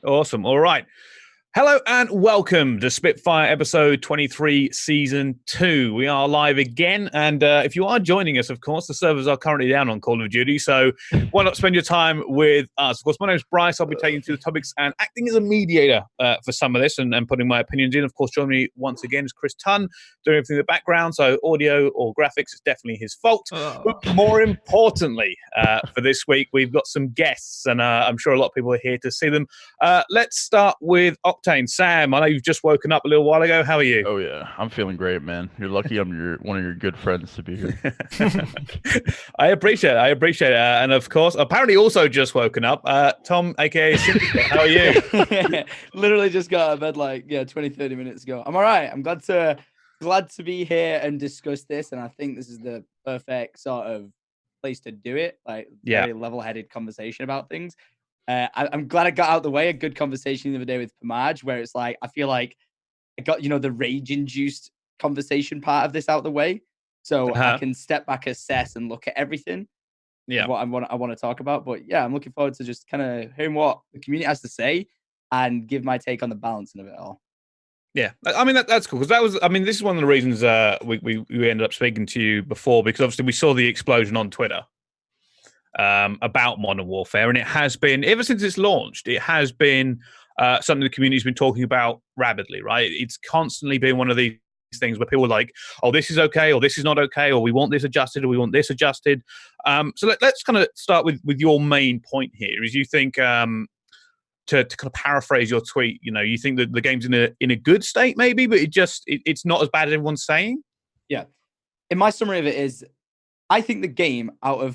Awesome. All right. Hello and welcome to Spitfire episode 23, season 2. We are live again. And if you are joining us, of course, the servers are currently down on Call of Duty. So why not spend your time with us? Of course, my name is Brice. I'll be taking you through the topics and acting as a mediator for some of this and putting my opinions in. Of course, joining me once again is Chris Tunn, doing everything in the background. So audio or graphics, it's definitely his fault. But more importantly, for this week, we've got some guests. And I'm sure a lot of people are here to see them. Let's start with Octane. Sam, I know you've just woken up a little while ago. How are you? Oh, yeah. I'm feeling great, man. You're lucky I'm one of your good friends to be here. I appreciate it. And, of course, apparently also just woken up, Tom, a.k.a. Syndicate. How are you? Literally just got out of bed 20, 30 minutes ago. I'm all right. I'm glad to be here and discuss this. And I think this is the perfect sort of place to do it. Very level-headed conversation about things. I'm glad I got out of the way. A good conversation the other day with Pamaj, where it's like I feel like I got the rage-induced conversation part of this out of the way, so I can step back, assess, and look at everything. Yeah, what I want to talk about. But yeah, I'm looking forward to just kind of hearing what the community has to say and give my take on the balancing of it all. Yeah, I mean that's cool because this is one of the reasons we ended up speaking to you before, because obviously we saw the explosion on Twitter about Modern Warfare, and it has been, ever since it's launched, it has been something the community's been talking about rapidly, right? It's constantly been one of these things where people are like, oh, this is okay, or this is not okay, or we want this adjusted, or we want this adjusted. So let's kind of start with your main point here, is you think, to kind of paraphrase your tweet, you think that the game's in a good state maybe, but it's not as bad as everyone's saying? Yeah. In my summary of it is, I think the game I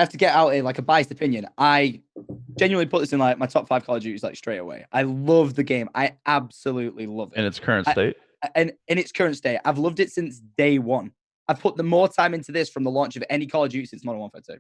have to get out a biased opinion. I genuinely put this in my top 5 Call of Duties straight away. I love the game. I absolutely love it. In its current state? And in its current state. I've loved it since day one. I've put the more time into this from the launch of any Call of Duty since Modern Warfare 2.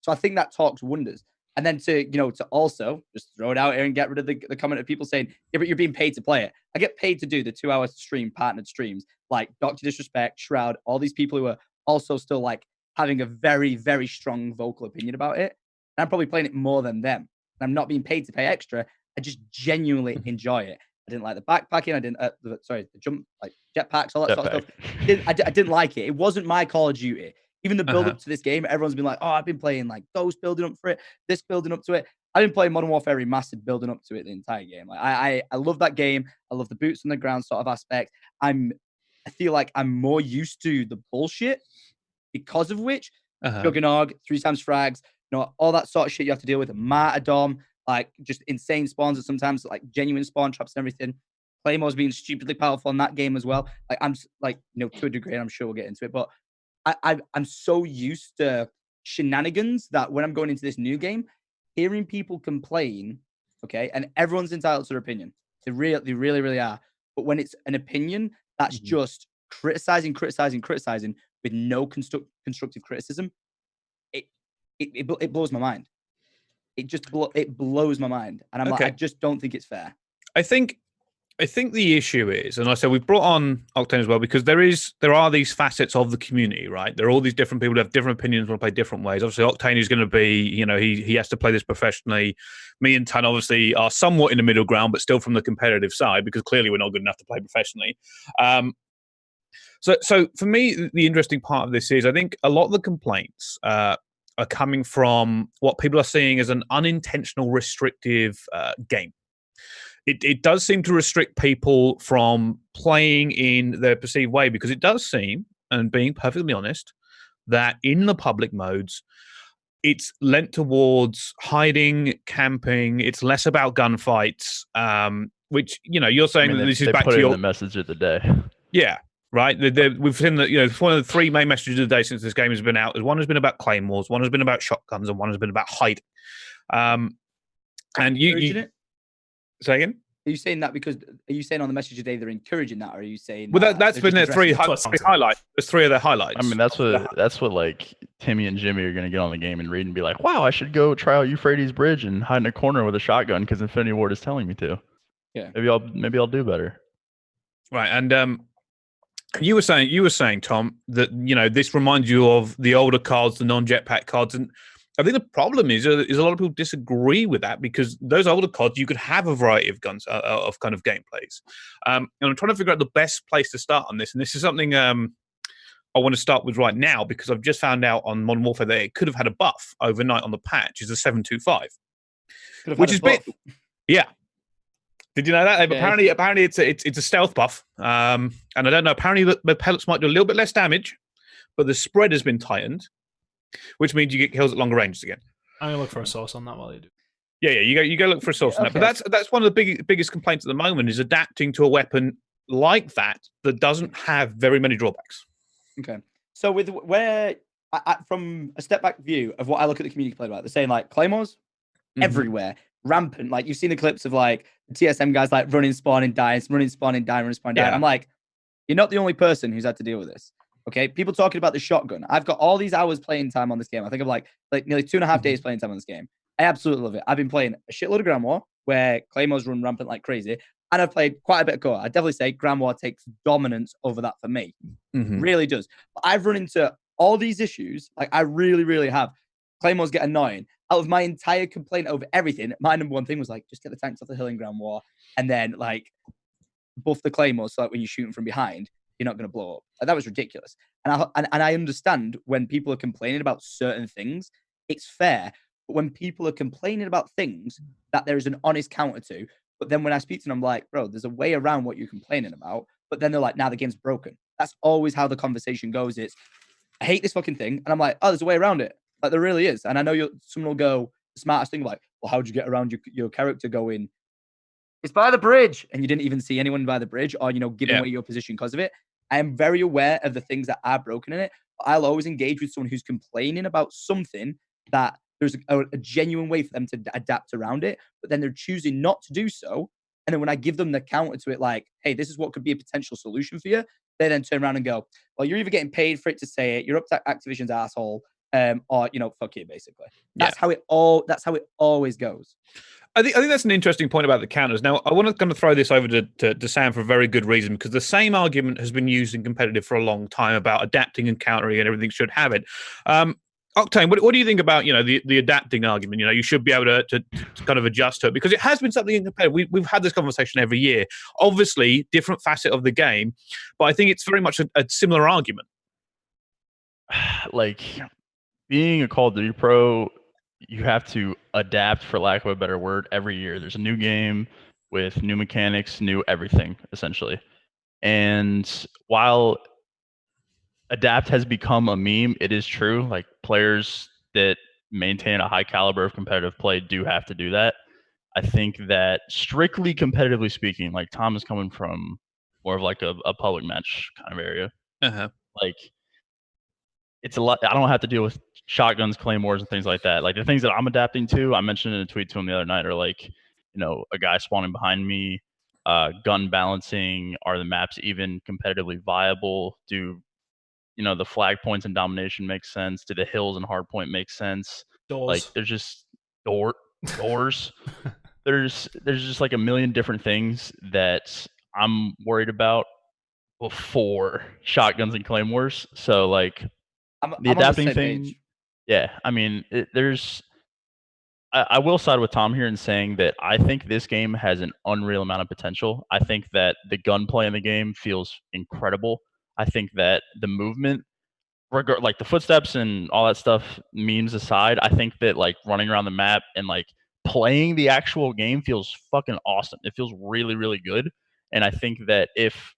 So I think that talks wonders. And then to also just throw it out here and get rid of the comment of people saying, yeah, but you're being paid to play it. I get paid to do the 2 hours stream partnered streams like Dr. Disrespect, Shroud, all these people who are also still having a very, very strong vocal opinion about it. And I'm probably playing it more than them. And I'm not being paid to pay extra. I just genuinely enjoy it. I didn't like the backpacking. I didn't, the jump, jetpacks, all that sort of stuff. I didn't like it. It wasn't my Call of Duty. Even the build up to this game, everyone's been like, oh, I've been playing Ghost building up for it, this building up to it. I've been playing Modern Warfare Remastered building up to it the entire game. I love that game. I love the boots on the ground sort of aspect. I feel like I'm more used to the bullshit, because of which, Juggernog, 3 times frags, all that sort of shit you have to deal with, martyrdom, just insane spawns, and sometimes genuine spawn traps and everything. Claymore's being stupidly powerful in that game as well. I'm to a degree, and I'm sure we'll get into it, but I'm so used to shenanigans that when I'm going into this new game, hearing people complain, okay, and everyone's entitled to their opinion. They really, really are. But when it's an opinion that's just criticizing with no constructive criticism, it blows my mind. It blows my mind, and I'm I just don't think it's fair. I think the issue is, and I said we've brought on Octane as well because there are these facets of the community, right? There are all these different people who have different opinions, want to play different ways. Obviously, Octane is going to be, he has to play this professionally. Me and Tan obviously are somewhat in the middle ground, but still from the competitive side, because clearly we're not good enough to play professionally. So for me, the interesting part of this is I think a lot of the complaints are coming from what people are seeing as an unintentional restrictive game. It does seem to restrict people from playing in their perceived way, because it does seem, and being perfectly honest, that in the public modes, it's lent towards hiding, camping. It's less about gunfights, which, you're saying that this is back to your... the message of the day. Yeah. Right, we've seen that. One of the 3 main messages of the day since this game has been out is one has been about claymores, one has been about shotguns, and one has been about hiding. And you say again? Are you saying that because are you saying on the message today they're encouraging that, or are you saying? Well, that's been their 3 highlights. There's 3 of their highlights. I mean, that's what Timmy and Jimmy are gonna get on the game and read and be like, wow, I should go try out Euphrates Bridge and hide in a corner with a shotgun because Infinity Ward is telling me to. Yeah. Maybe I'll do better. Right, and you were saying, Tom, that this reminds you of the older cards, the non-jetpack cards, and I think the problem is a lot of people disagree with that because those older CODs, you could have a variety of guns of kind of gameplays. And I'm trying to figure out the best place to start on this. And this is something I want to start with right now because I've just found out on Modern Warfare that it could have had a buff overnight on the patch. Is a 725, which is bit. Yeah. Did you know that? Yeah. Apparently it's a stealth buff. And I don't know. Apparently the pellets might do a little bit less damage, but the spread has been tightened, which means you get kills at longer ranges again. I'm gonna look for a source on that while you do. Yeah, you go look for a source on that. But that's one of the biggest complaints at the moment is adapting to a weapon like that doesn't have very many drawbacks. Okay, so with from a step back view of what I look at the community play about, they're saying like claymores everywhere, rampant. Like you've seen the clips of like the TSM guys like running, spawning, dying, running, spawning, dying, running, spawning, dying. I'm like, you're not the only person who's had to deal with this. Okay, people talking about the shotgun. I've got all these hours playing time on this game. I think of like nearly 2.5 days playing time on this game. I absolutely love it. I've been playing a shitload of Grand War where claymores run rampant like crazy, and I've played quite a bit of core. I definitely say Grand War takes dominance over that for me. Really does. But I've run into all these issues. Like I really, really have. Claymores get annoying. Out of my entire complaint over everything, my number one thing was like just get the tanks off the hill in Grand War, and then like buff the claymores so like when you're shooting from behind, you're not going to blow up. Like, that was ridiculous. And I understand when people are complaining about certain things, it's fair. But when people are complaining about things that there is an honest counter to, but then when I speak to them, I'm like, bro, there's a way around what you're complaining about. But then they're like, nah, the game's broken. That's always how the conversation goes. It's, I hate this fucking thing. And I'm like, oh, there's a way around it. Like there really is. And I know someone will go, the smartest thing, like, well, how'd you get around your character going? It's by the bridge. And you didn't even see anyone by the bridge or, giving away your position because of it. I am very aware of the things that are broken in it. But I'll always engage with someone who's complaining about something that there's a genuine way for them to adapt around it, but then they're choosing not to do so. And then when I give them the counter to it, like, hey, this is what could be a potential solution for you, they then turn around and go, well, you're either getting paid for it to say it, you're up to Activision's asshole, or fuck you, basically. That's how it always goes. I think that's an interesting point about the counters. Now, I want to kind of throw this over to Sam for a very good reason, because the same argument has been used in competitive for a long time about adapting and countering and everything should have it. Octane, what do you think about the adapting argument? You should be able to kind of adjust to it, because it has been something in competitive. We've had this conversation every year. Obviously, different facet of the game, but I think it's very much a similar argument. Like being a Call of Duty pro, you have to adapt, for lack of a better word, every year. There's a new game with new mechanics, new everything, essentially. And while adapt has become a meme, it is true. Like players that maintain a high caliber of competitive play do have to do that. I think that strictly competitively speaking, like Tom is coming from more of like a public match kind of area. Like it's a lot. I don't have to deal with shotguns, claymores, and things like that. Like the things that I'm adapting to, I mentioned in a tweet to him the other night, are like, a guy spawning behind me, gun balancing. Are the maps even competitively viable? Do the flag points and domination make sense? Do the hills and hardpoint make sense? Doors. Like there's just doors. There's just like a million different things that I'm worried about before shotguns and claymores. So like the adapting thing. Yeah, I mean, I will side with Tom here in saying that I think this game has an unreal amount of potential. I think that the gunplay in the game feels incredible. I think that the movement, like the footsteps and all that stuff, memes aside, I think that like running around the map and like playing the actual game feels fucking awesome. It feels really, really good. And I think that if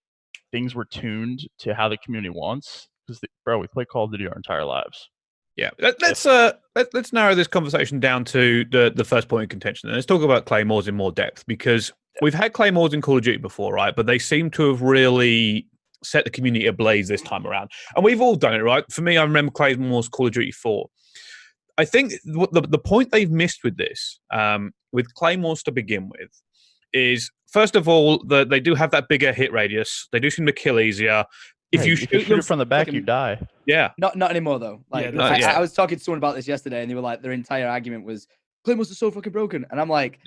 things were tuned to how the community wants, because we play Call of Duty our entire lives. Yeah, let's narrow this conversation down to the first point of contention. And let's talk about claymores in more depth, because we've had claymores in Call of Duty before, right? But they seem to have really set the community ablaze this time around. And we've all done it, right? For me, I remember claymores Call of Duty 4. I think the point they've missed with this, with claymores to begin with, is, first of all, they do have that bigger hit radius. They do seem to kill easier. If you shoot it from the back, you die. Yeah. Not anymore, though. Like, I was talking to someone about this yesterday, and they were like, their entire argument was, claymores are so fucking broken. And I'm like,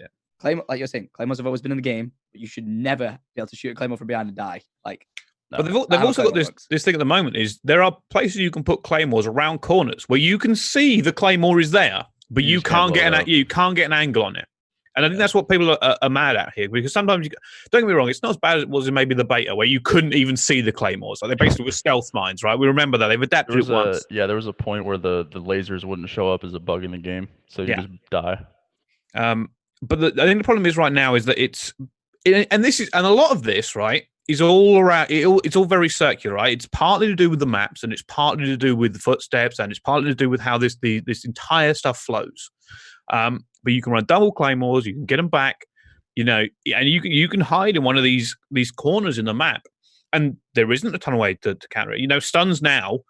like you're saying, claymores have always been in the game, but you should never be able to shoot a claymore from behind and die. Like, But No. they've How also got Claymore works. this thing at the moment is there are places you can put claymores around corners where you can see the claymore is there, but You you just can't can't blow get it up. you can't get an angle on it. And I think that's what people are mad at here, because sometimes don't get me wrong, it's not as bad as it was in maybe the beta where you couldn't even see the claymores. Like they basically were stealth mines, right? We remember that they've adapted it once. There was a point where the lasers wouldn't show up as a bug in the game, so you Yeah. just die. But I think the problem is right now is that and a lot of this, right, is all around. It's all very circular, right? It's partly to do with the maps, and it's partly to do with the footsteps, and it's partly to do with how this entire stuff flows. But you can run double claymores, you can get them back, and you can hide in one of these corners in the map, and there isn't a ton of way to counter it. Stuns now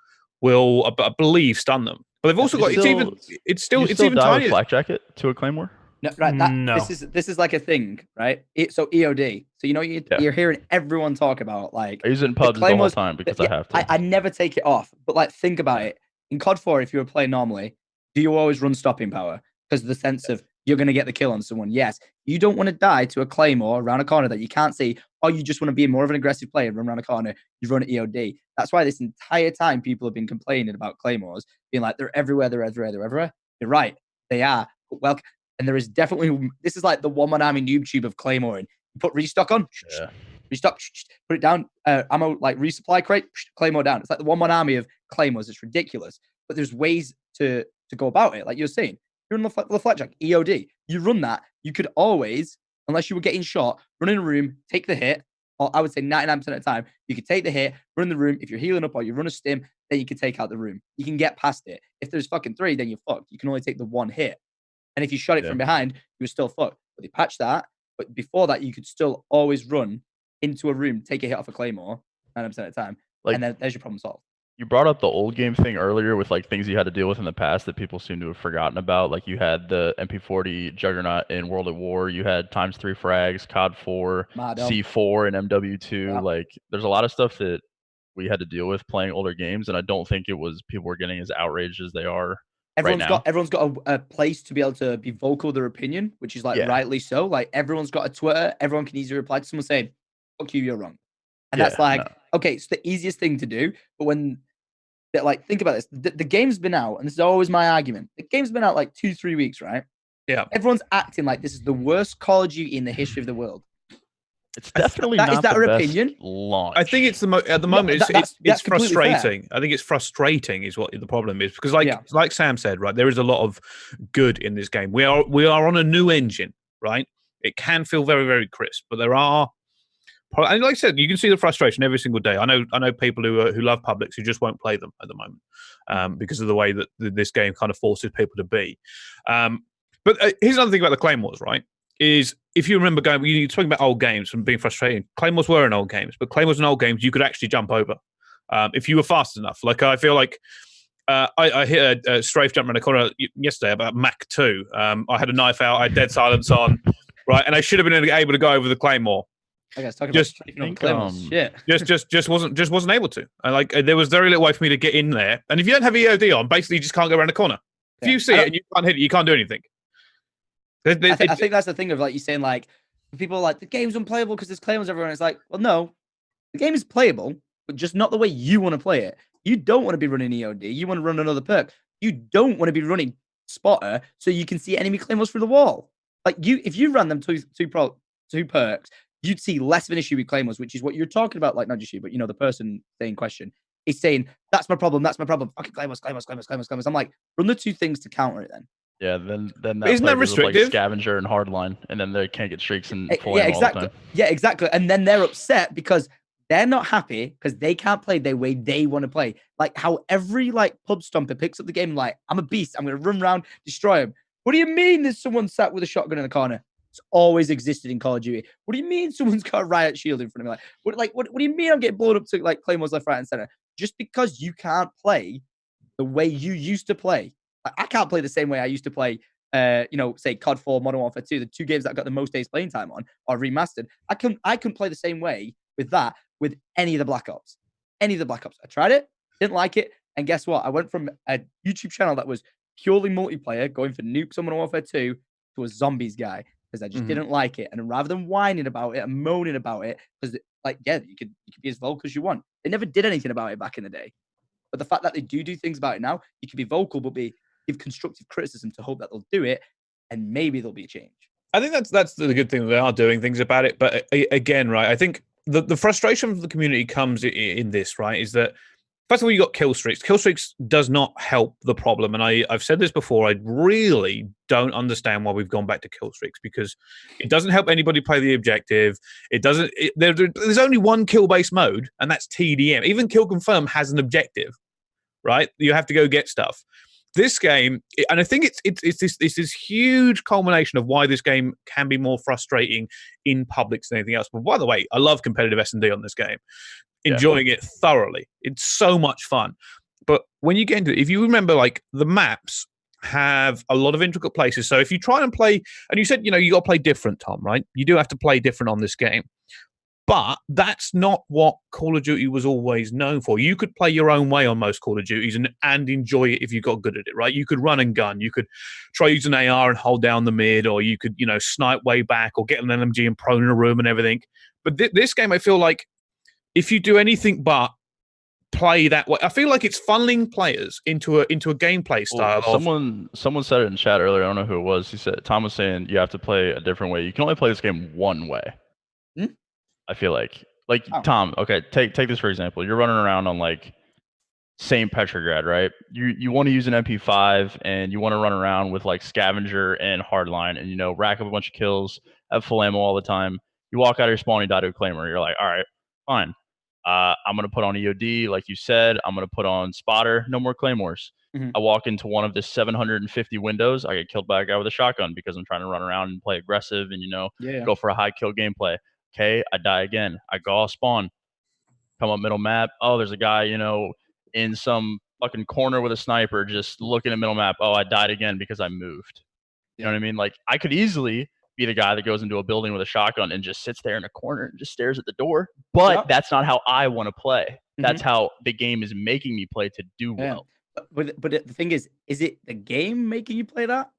will, I believe, stun them, but they've also got it's You even still die tinier. with flak jacket to a claymore. No, right. No. This is like a thing, right? So EOD. So you're hearing everyone talk about like I use it in pubs the whole claymores, time because I have to. I never take it off. But like, think about it. In COD 4, if you were playing normally, do you always run stopping power? Because of the sense of you're going to get the kill on someone. Yes. You don't want to die to a claymore around a corner that you can't see, or you just want to be more of an aggressive player, run around a corner, you run EOD. That's why this entire time people have been complaining about claymores, being like, they're everywhere, they're everywhere, they're everywhere. You're right. They are. Well, and there is definitely, this is like the one-man army noob tube of claymoring. You put restock on, restock, put it down, ammo, like resupply crate, claymore down. It's like the one-man army of claymores. It's ridiculous. But there's ways to go about it. Like you're saying, you're in the flakjack, EOD. You run that, you could always, unless you were getting shot, run in a room, take the hit, or I would say 99% of the time, you could take the hit, run in the room. If you're healing up or you run a stim, then you can take out the room. You can get past it. If there's fucking 3, then you're fucked. You can only take the 1 hit. And if you shot it from behind, you were still fucked. But they patched that. But before that, you could still always run into a room, take a hit off a claymore 9% of the time. And then there's your problem solved. You brought up the old game thing earlier with like things you had to deal with in the past that people seem to have forgotten about. Like you had the MP40 Juggernaut in World at War. You had ×3 frags, COD 4, C4, and MW2. Yeah. Like there's a lot of stuff that we had to deal with playing older games, and I don't think it was people were getting as outraged as they are. Everyone's got a place to be able to be vocal with their opinion, which is like rightly so. Like everyone's got a Twitter. Everyone can easily reply to someone saying, "Fuck you, you're wrong," and that's like okay, it's the easiest thing to do. But when like think about this, the game's been out, and this is always my argument. The game's been out like 2-3 weeks, right? Yeah. Everyone's acting like this is the worst Call of Duty in the history of the world. It's definitely not is that the her best opinion? launch. I think it's at the moment it's frustrating. I think it's frustrating is what the problem is, because like Sam said, right, there is a lot of good in this game. We are on a new engine, right? It can feel very, very crisp, but there are, and like I said, you can see the frustration every single day. I know people who love publics who just won't play them at the moment because of the way that this game kind of forces people to be. But here's another thing about the claymores, right? Is if you remember you're talking about old games and being frustrating. Claymores were in old games, but claymores in old games you could actually jump over if you were fast enough. Like I feel like I hit a strafe jump around the corner yesterday about Mach 2. I had a knife out, I had dead silence on, right, and I should have been able to go over the claymore. I guess talking about strafing on claymores, shit. Just wasn't able to. And there was very little way for me to get in there. And if you don't have EOD on, basically you just can't go around the corner. If you see it and you can't hit it, you can't do anything. I think that's the thing of like you saying like people are like the game's unplayable because there's claymores everywhere. It's like, well, no, the game is playable, but just not the way you want to play it. You don't want to be running EOD. You want to run another perk. You don't want to be running spotter so you can see enemy claymores through the wall. Like if you run them two perks, you'd see less of an issue with claymores, which is what you're talking about. Like not just you, but the person saying question is saying that's my problem. That's my problem. Fucking claymores. I'm like, run the 2 things to counter it then. Yeah, then that isn't that restrictive? Like scavenger and hardline, and then they can't get streaks and full ammo all the time. Yeah, exactly. And then they're upset because they're not happy because they can't play the way they want to play. Like how every like pub stomper picks up the game like I'm a beast. I'm gonna run around, destroy them. What do you mean? There's someone sat with a shotgun in the corner? It's always existed in Call of Duty. What do you mean? Someone's got a riot shield in front of me? What do you mean? I'm getting blown up to like claymores left, right, and center just because you can't play the way you used to play. Like, I can't play the same way I used to play. Say COD 4, Modern Warfare 2, the 2 games that got the most days playing time on are remastered. I couldn't play the same way with that with any of the Black Ops. I tried it, didn't like it, and guess what? I went from a YouTube channel that was purely multiplayer, going for nukes on Modern Warfare 2, to a zombies guy. because I just didn't like it. And rather than whining about it and moaning about it, because like, yeah, you could be as vocal as you want. They never did anything about it back in the day. But the fact that they do things about it now, you can be vocal, but give constructive criticism to hope that they'll do it, and maybe there'll be a change. I think that's the good thing. They are doing things about it. But again, right, I think the frustration of the community comes in this, right, is that first of all, you got kill streaks. Kill streaks does not help the problem. And I've said this before, I really don't understand why we've gone back to kill streaks, because it doesn't help anybody play the objective. It doesn't. There's only one kill-based mode, and that's TDM. Even Kill Confirm has an objective, right? You have to go get stuff. This game, and I think it's this huge culmination of why this game can be more frustrating in public than anything else. But by the way, I love competitive S&D on this game. Enjoying it thoroughly. It's so much fun. But when you get into it, if you remember, like, the maps have a lot of intricate places. So if you try and play, and you said, you got to play different, Tom, right? You do have to play different on this game. But that's not what Call of Duty was always known for. You could play your own way on most Call of Duties and enjoy it if you got good at it, right? You could run and gun. You could try using AR and hold down the mid, or you could, snipe way back or get an LMG and prone in a room and everything. But this game, I feel like if you do anything but play that way, I feel like it's funneling players into a gameplay style. Someone said it in chat earlier. I don't know who it was. Tom was saying you have to play a different way. You can only play this game one way. I feel like Tom. Okay, take this for example. You're running around on like St. Petrograd, right? You want to use an MP5 and you want to run around with like scavenger and hardline and rack up a bunch of kills, have full ammo all the time. You walk out of your spawn, you die to a claimer. You're like, all right, fine. I'm gonna put on EOD, like you said. I'm gonna put on spotter. No more claymores. I walk into one of the 750 windows. I get killed by a guy with a shotgun because I'm trying to run around and play aggressive and go for a high kill gameplay. Okay, I die again. I go off spawn, come up middle map. Oh, there's a guy, in some fucking corner with a sniper just looking at middle map. Oh, I died again because I moved. You know what I mean? Like, I could easily be the guy that goes into a building with a shotgun and just sits there in a corner and just stares at the door. But that's not how I want to play. That's how the game is making me play to do well. But the thing is it the game making you play that?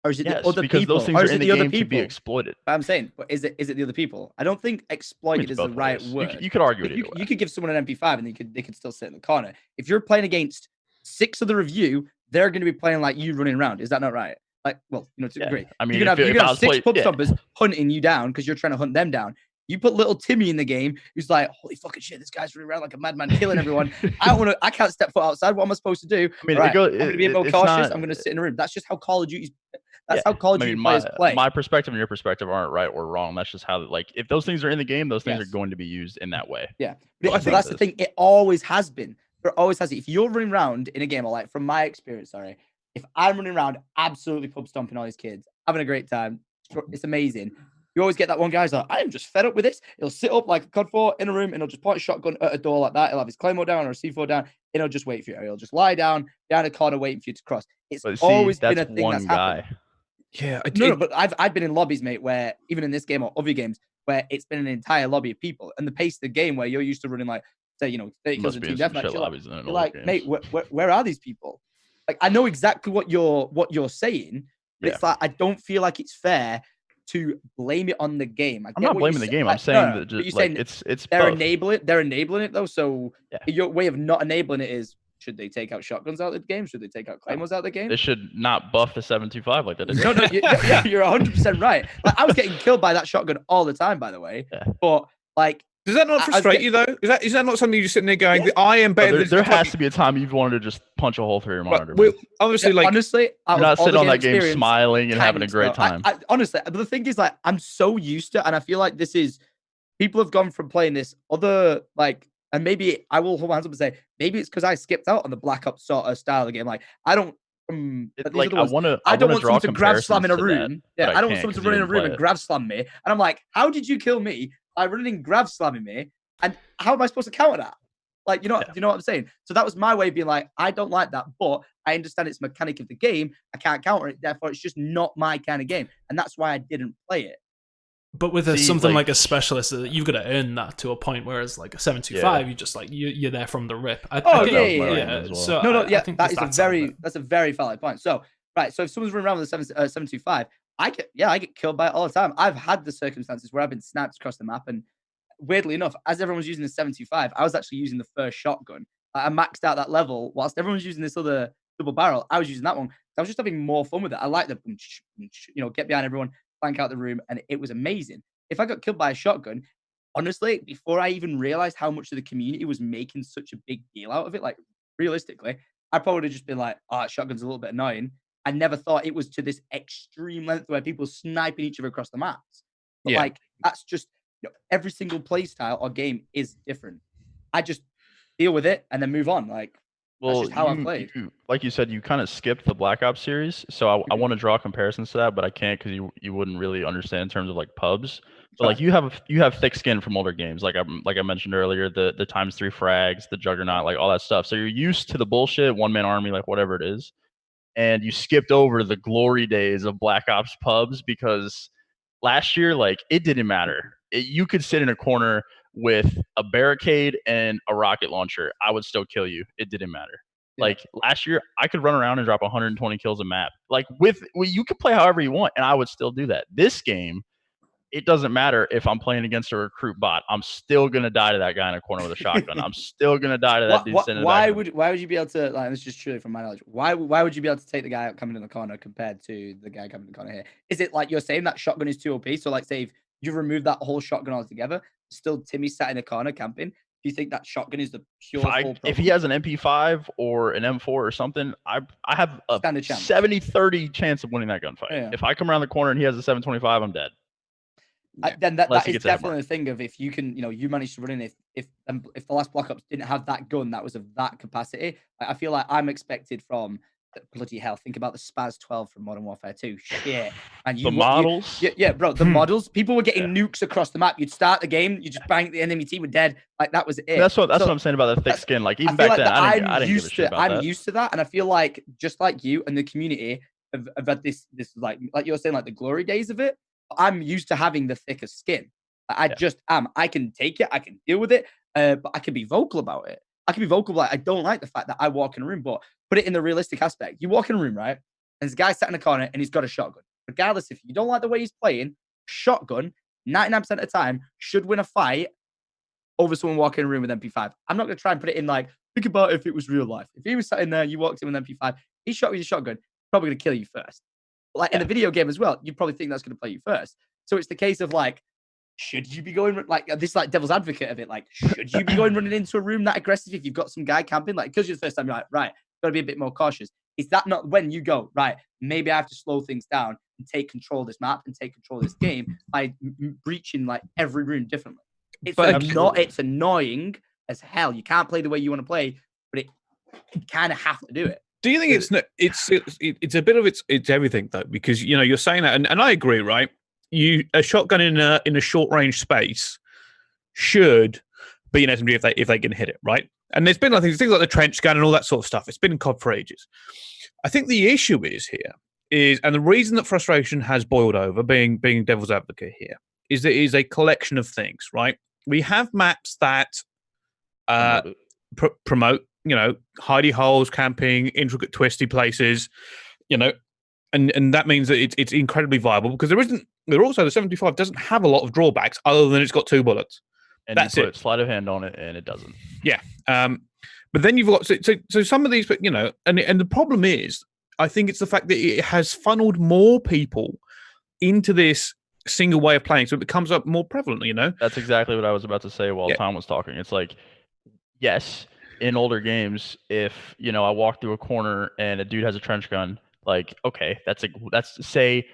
Or is it the other because people? Those things are in the game to be exploited. But I'm saying, but is it the other people? I don't think exploited is the right word. You could argue it. You could give someone an MP5 and they could still sit in the corner. If you're playing against 6 of the review, they're going to be playing like you running around. Is that not right? Like, well, to a degree. I mean, you're gonna have 6 pub stompers hunting you down because you're trying to hunt them down. You put little Timmy in the game who's like, holy fucking shit, this guy's running around like a madman killing everyone. I can't step foot outside. What am I supposed to do? I mean, I'm going to be more cautious. I'm going to sit in a room. That's just how Call of Duty's. That's how Call of Duty players play. My perspective and your perspective aren't right or wrong. That's just how, like, if those things are in the game, those things are going to be used in that way. Yeah. But I think that's the thing. It always has been. There always has it. If you're running around in a game, or like from my experience, if I'm running around absolutely pub stomping all these kids, having a great time, it's amazing. You always get that one guy who's like, I am just fed up with this. He'll sit up like a COD 4 in a room and he'll just point a shotgun at a door like that. He'll have his Claymore down or a C4 down and he'll just wait for you. Or he'll just lie down a corner waiting for you to cross. It's always been a thing that's happened. Yeah. But I've been in lobbies, mate, where even in this game or other games where it's been an entire lobby of people and the pace of the game where you're used to running like, say, 30 kills in team deathmatch. You're like, mate, where are these people? Like, I know exactly what you're saying, but it's like, I don't feel like it's fair to blame it on the game. I'm not blaming the game. I'm saying that just, like, it's they're enabling it though. So your way of not enabling it is, should they take out shotguns out of the game? Should they take out claymores out of the game? They should not buff the 725 like that. No, you're 100% right. Like, I was getting killed by that shotgun all the time, by the way. But like, does that not frustrate you though? Is that not something you're sitting there going, I am better than... There has to be a time you've wanted to just punch a hole through your monitor. Honestly, you're not sitting on that game smiling and having a great time. Honestly, but the thing is, like, I'm so used to, and I feel like people have gone from playing this other, like, and maybe I will hold my hands up and say, maybe it's because I skipped out on the Black Ops sort of style of the game. Like, I don't want someone to grab slam in a room. I don't want someone to run in a room and grab slam me. And I'm like, how did you kill me by running and grab slamming me? And how am I supposed to counter that? Like, you know what I'm saying? So that was my way of being like, I don't like that, but I understand it's mechanic of the game. I can't counter it. Therefore, it's just not my kind of game. And that's why I didn't play it. But with something like a specialist, you've got to earn that to a point. Whereas like a 725, you just like you're there from the rip. So that's a very valid point. So so if someone's running around with a 725, I get killed by it all the time. I've had the circumstances where I've been sniped across the map, and weirdly enough, as everyone's using the 725, I was actually using the first shotgun. I maxed out that level whilst everyone's using this other double barrel. I was using that one. I was just having more fun with it. I like the, get behind everyone, flank out the room, and it was amazing. If I got killed by a shotgun, honestly, before I even realized how much of the community was making such a big deal out of it, like realistically, I'd probably just been like, oh, shotgun's a little bit annoying. I never thought it was to this extreme length where people sniping each other across the maps. But like, that's just, every single play style or game is different. I just deal with it and then move on. Like, that's just how I played. Like you said, you kind of skipped the Black Ops series, so I want to draw comparisons to that, but I can't because you wouldn't really understand in terms of like pubs. But like you have thick skin from older games, like I mentioned earlier, the ×3 frags, the Juggernaut, like all that stuff. So you're used to the bullshit, one man army, like whatever it is, and you skipped over the glory days of Black Ops pubs because last year, like it didn't matter. You could sit in a corner with a barricade and a rocket launcher, I would still kill you. It didn't matter. Yeah. Like last year, I could run around and drop 120 kills a map. Like you could play however you want, and I would still do that. This game, it doesn't matter if I'm playing against a recruit bot. I'm still gonna die to that guy in a corner with a shotgun. I'm still gonna die to that dude sitting in the back. Why would you be able to? Like, this is just truly from my knowledge. Why would you be able to take the guy out coming in the corner compared to the guy coming in the corner here? Is it like you're saying that shotgun is too OP? So like, say if you remove that whole shotgun altogether, still Timmy sat in a corner camping. Do you think that shotgun is the pure full problem? If he has an MP5 or an M4 or something, I have a 70-30 chance of winning that gunfight. Yeah. If I come around the corner and he has a 725, I'm dead. Then that is definitely a thing of if you can, you manage to run in. If the last Black Ops didn't have that gun that was of that capacity, I feel like I'm expected from bloody hell. Think about the Spaz 12 from Modern Warfare 2. Shit, and the models. Bro, the models. People were getting nukes across the map. You'd start the game, you just bang the enemy team were dead. Like that was it. That's what I'm saying about the thick skin. Like even back then, I didn't give a shit about that. I'm used to that, and I feel like just like you and the community have had this like you're saying, like the glory days of it. I'm used to having the thicker skin. I just am. I can take it. I can deal with it. But I can be vocal about it. I can be vocal like I don't like the fact that I walk in a room, but put it in the realistic aspect. You walk in a room, right? And there's a guy sat in a corner and he's got a shotgun. Regardless if you don't like the way he's playing, shotgun, 99% of the time, should win a fight over someone walking in a room with MP5. I'm not going to try and put it in like, think about if it was real life. If he was sat in there, you walked in with MP5, he shot with your shotgun, probably going to kill you first. Like in the video game as well, you'd probably think that's going to play you first. So it's the case of like, should you be going like this, like devil's advocate of it? Like, should you be going running into a room that aggressive if you've got some guy camping? Like, because you're the first time, you're like, right, got to be a bit more cautious. Is that not when you go, right, maybe I have to slow things down and take control of this map and take control of this game by breaching like every room differently? It's annoying as hell. You can't play the way you want to play, but you kind of have to do it. Do you think it's a bit of it's everything though? Because you're saying that, and I agree, right? A shotgun in a short range space should be an SMG if they can hit it, right? And there's been things like the trench gun and all that sort of stuff. It's been in COD for ages. I think the issue is, and the reason that frustration has boiled over, being devil's advocate here, is there is a collection of things, right? We have maps that promote hidey holes, camping, intricate, twisty places, and that means that it's incredibly viable because there also the 75 doesn't have a lot of drawbacks other than it's got 2 bullets. And that's you put sleight of hand on it, and it doesn't. Yeah, but then you've got so some of these, and the problem is, I think it's the fact that it has funneled more people into this single way of playing, so it becomes up more prevalent. That's exactly what I was about to say while Tom was talking. It's like, yes, in older games, if I walk through a corner and a dude has a trench gun, like, okay, that's say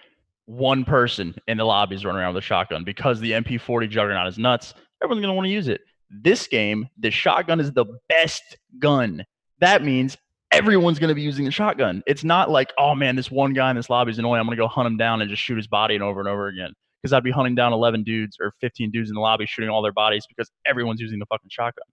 one person in the lobbies running around with a shotgun because the MP40 Juggernaut is nuts. Everyone's going to want to use it. This game, the shotgun is the best gun. That means everyone's going to be using the shotgun. It's not like, oh man, this one guy in this lobby is annoying. I'm going to go hunt him down and just shoot his body and over again. Because I'd be hunting down 11 dudes or 15 dudes in the lobby shooting all their bodies because everyone's using the fucking shotgun.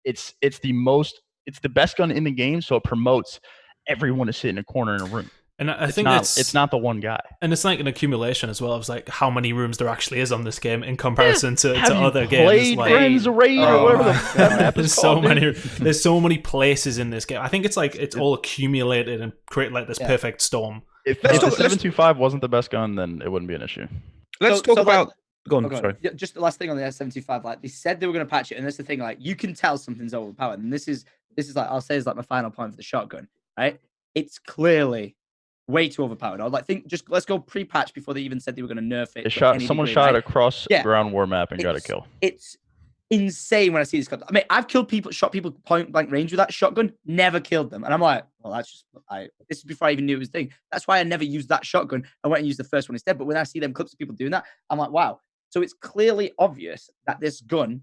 It's the best gun in the game, so it promotes everyone to sit in a corner in a room. And I think it's not the one guy. And it's like an accumulation as well. Of like how many rooms there actually is on this game in comparison to other games. Like Friends Raid or whatever the map is called. There's so many places in this game. I think it's like it's all accumulated and create like this perfect storm. If the 725 wasn't the best gun, then it wouldn't be an issue. Let's talk about. Go on, sorry. Yeah, just the last thing on the S75. Like they said they were going to patch it, and that's the thing. Like you can tell something's overpowered, and this is like I'll say is like my final point for the shotgun. Right? It's clearly way too overpowered. I would think let's go pre-patch before they even said they were going to nerf it. Someone shot across ground war map and got a kill. It's insane when I see this gun. I mean, I've shot people point blank range with that shotgun, never killed them. And I'm like, well, that's just, this is before I even knew it was a thing. That's why I never used that shotgun. I went and used the first one instead. But when I see them clips of people doing that, I'm like, wow. So it's clearly obvious that this gun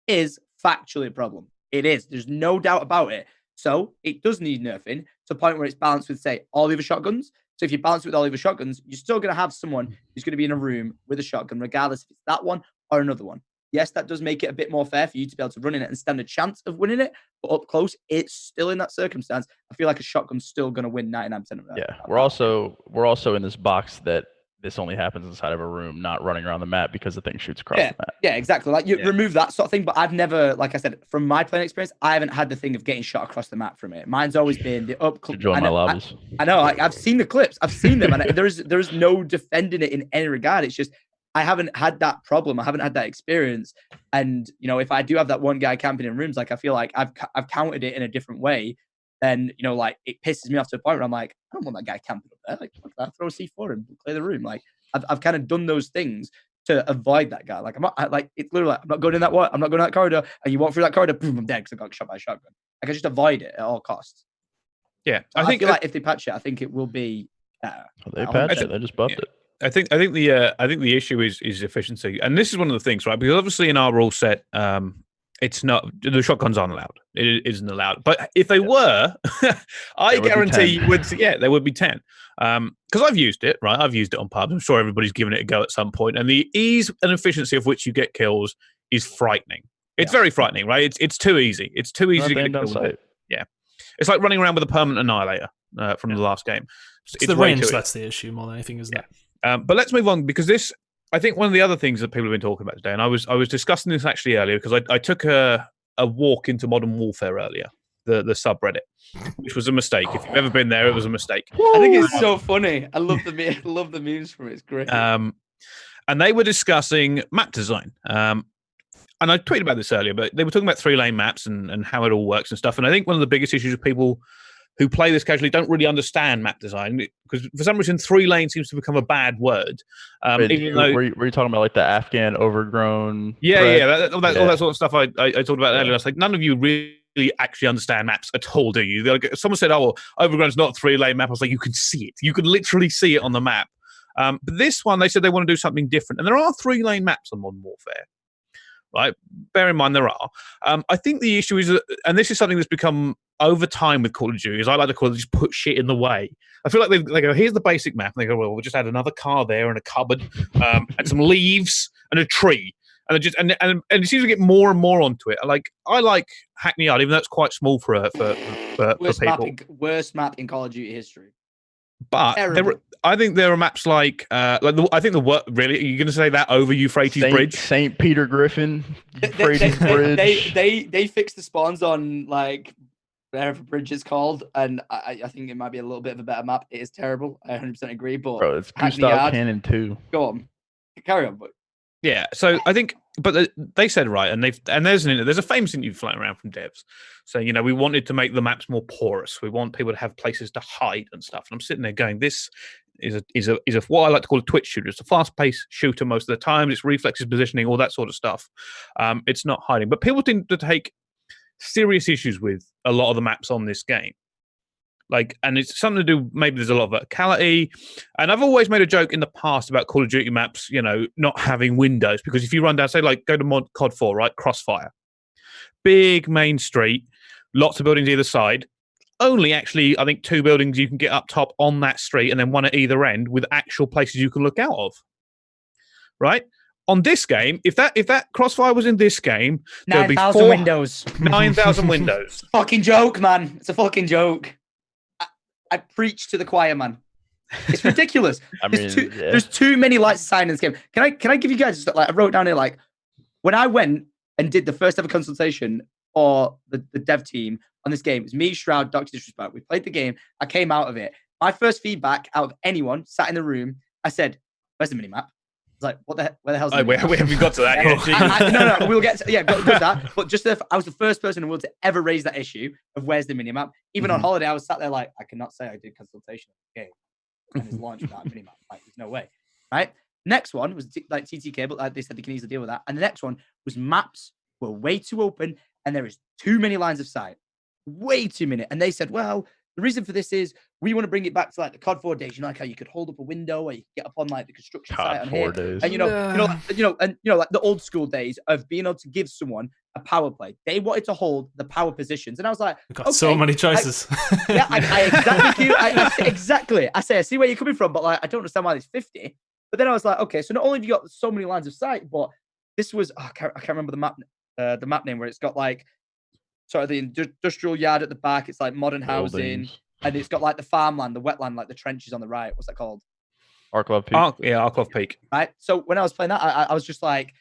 is factually a problem. It is. There's no doubt about it. So it does need nerfing to the point where it's balanced with, say, all the other shotguns. So if you balance it with all the other shotguns, you're still going to have someone who's going to be in a room with a shotgun, regardless if it's that one or another one. Yes, that does make it a bit more fair for you to be able to run in it and stand a chance of winning it. But up close, it's still in that circumstance. I feel like a shotgun's still going to win 99% of that. Yeah, we're also in this box that this only happens inside of a room, not running around the map because the thing shoots across the map. Yeah, exactly. Like you remove that sort of thing, but I've never, like I said, from my playing experience, I haven't had the thing of getting shot across the map from it. Mine's always been the up close. Join my lobbies. I know. I've seen the clips. I've seen them, and there's no defending it in any regard. It's just I haven't had that problem. I haven't had that experience. And if I do have that one guy camping in rooms, like I feel like I've countered it in a different way. Then like it pisses me off to a point where I'm like, I don't want that guy camping up there. Like, I'll throw a C4 and clear the room. Like I've kind of done those things to avoid that guy. Like I'm not it's literally like, I'm not going in that way. I'm not going in that corridor. And you walk through that corridor, boom, I'm dead because I got shot by a shotgun. Like I just avoid it at all costs. Yeah, so I feel like if they patch it, I think it will be better. They patched it. They just buffed it. I think the issue is efficiency, and this is one of the things, right? Because obviously in our rule set, it's not the shotguns aren't allowed. It isn't allowed. But if they were, I guarantee you would. Yeah, there would be 10. Because I've used it, right? I've used it on pubs. I'm sure everybody's given it a go at some point, and the ease and efficiency of which you get kills is frightening. It's very frightening, right? It's too easy. It's too easy to get a kill. Yeah, it's like running around with a permanent annihilator from the last game. It's the range that's the issue more than anything, isn't it? But let's move on because this, I think, one of the other things that people have been talking about today, and I was discussing this actually earlier because I took a walk into Modern Warfare earlier, the subreddit, which was a mistake. If you've ever been there, it was a mistake. I think it's so funny. I love the memes from it. It's great. And they were discussing map design. And I tweeted about this earlier, but they were talking about 3-lane maps and how it all works and stuff. And I think one of the biggest issues of people who play this casually don't really understand map design because for some reason 3-lane seems to become a bad word. Even though, were you talking about like the Afghan overgrown? All that sort of stuff I talked about earlier. I was like, none of you really actually understand maps at all, do you? Like, someone said, "Oh, overgrown's not a 3-lane map." I was like, you can see it. You can literally see it on the map. But this one, they said they want to do something different, and there are 3-lane maps on Modern Warfare. Right, bear in mind there are. I think the issue is, and this is something that's become over time with Call of Duty, as I like to call it, just put shit in the way. I feel like they go, here's the basic map, and they go, well, we'll just add another car there and a cupboard, and some leaves and a tree, and it seems to get more and more onto it. I like Hackney Yard, even though it's quite small for people. Worst map in Call of Duty history. But I think there are maps like really. Are you going to say that over Euphrates Bridge? St. Peter Griffin, Euphrates Bridge. They fixed the spawns on like whatever bridge it's called, and I think it might be a little bit of a better map. It is terrible. I 100% agree. But bro, it's Gustav Cannon too. Go on, carry on, but. Yeah, so I think, but they said right, and there's a famous interview floating around from devs saying, we wanted to make the maps more porous. We want people to have places to hide and stuff. And I'm sitting there going, this is a what I like to call a twitch shooter. It's a fast-paced shooter most of the time. It's reflexes, positioning, all that sort of stuff. It's not hiding, but people tend to take serious issues with a lot of the maps on this game. And it's something to do, maybe there's a lot of verticality. And I've always made a joke in the past about Call of Duty maps, not having windows. Because if you run down, say, go to COD 4, right? Crossfire. Big main street, lots of buildings either side. Only actually, I think, 2 buildings you can get up top on that street and then one at either end with actual places you can look out of. Right? On this game, if that Crossfire was in this game, there'd be 9,000 windows. 9,000 windows. Fucking joke, man. It's a fucking joke. I preach to the choir, man. It's ridiculous. There's too many lights to sign in this game. Can I give you guys I wrote down here when I went and did the first ever consultation for the dev team on this game, it was me, Shroud, Dr. Disrespect. We played the game. I came out of it. My first feedback out of anyone sat in the room, I said, "Where's the minimap?" I was like, where the hell's the minimap? We haven't got to that yet. No, we'll get to, got that. But just I was the first person in the world to ever raise that issue of where's the minimap. Even on holiday, I was sat there like, I cannot say I did consultation of the game and it's launched without a minimap. Like, there's no way, right? Next one was like TTK, but like they said they can easily deal with that. And the next one was maps were way too open and there is too many lines of sight, way too many. And they said, well, the reason for this is we want to bring it back to like the COD 4 days. You know, like how you could hold up a window or you could get up on like the construction site on here. Days. And like the old school days of being able to give someone a power play. They wanted to hold the power positions, and I was like, we've got so many choices. Exactly. I say I see where you're coming from, but like I don't understand why there's 50. But then I was like, okay, so not only have you got so many lines of sight, but this was I can't remember the map name where it's got like the industrial yard at the back. It's like modern housing, and it's got like the farmland, the wetland, like the trenches on the right. What's that called? Arklov Peak. Arklov Peak. Right. So when I was playing that, I was just like,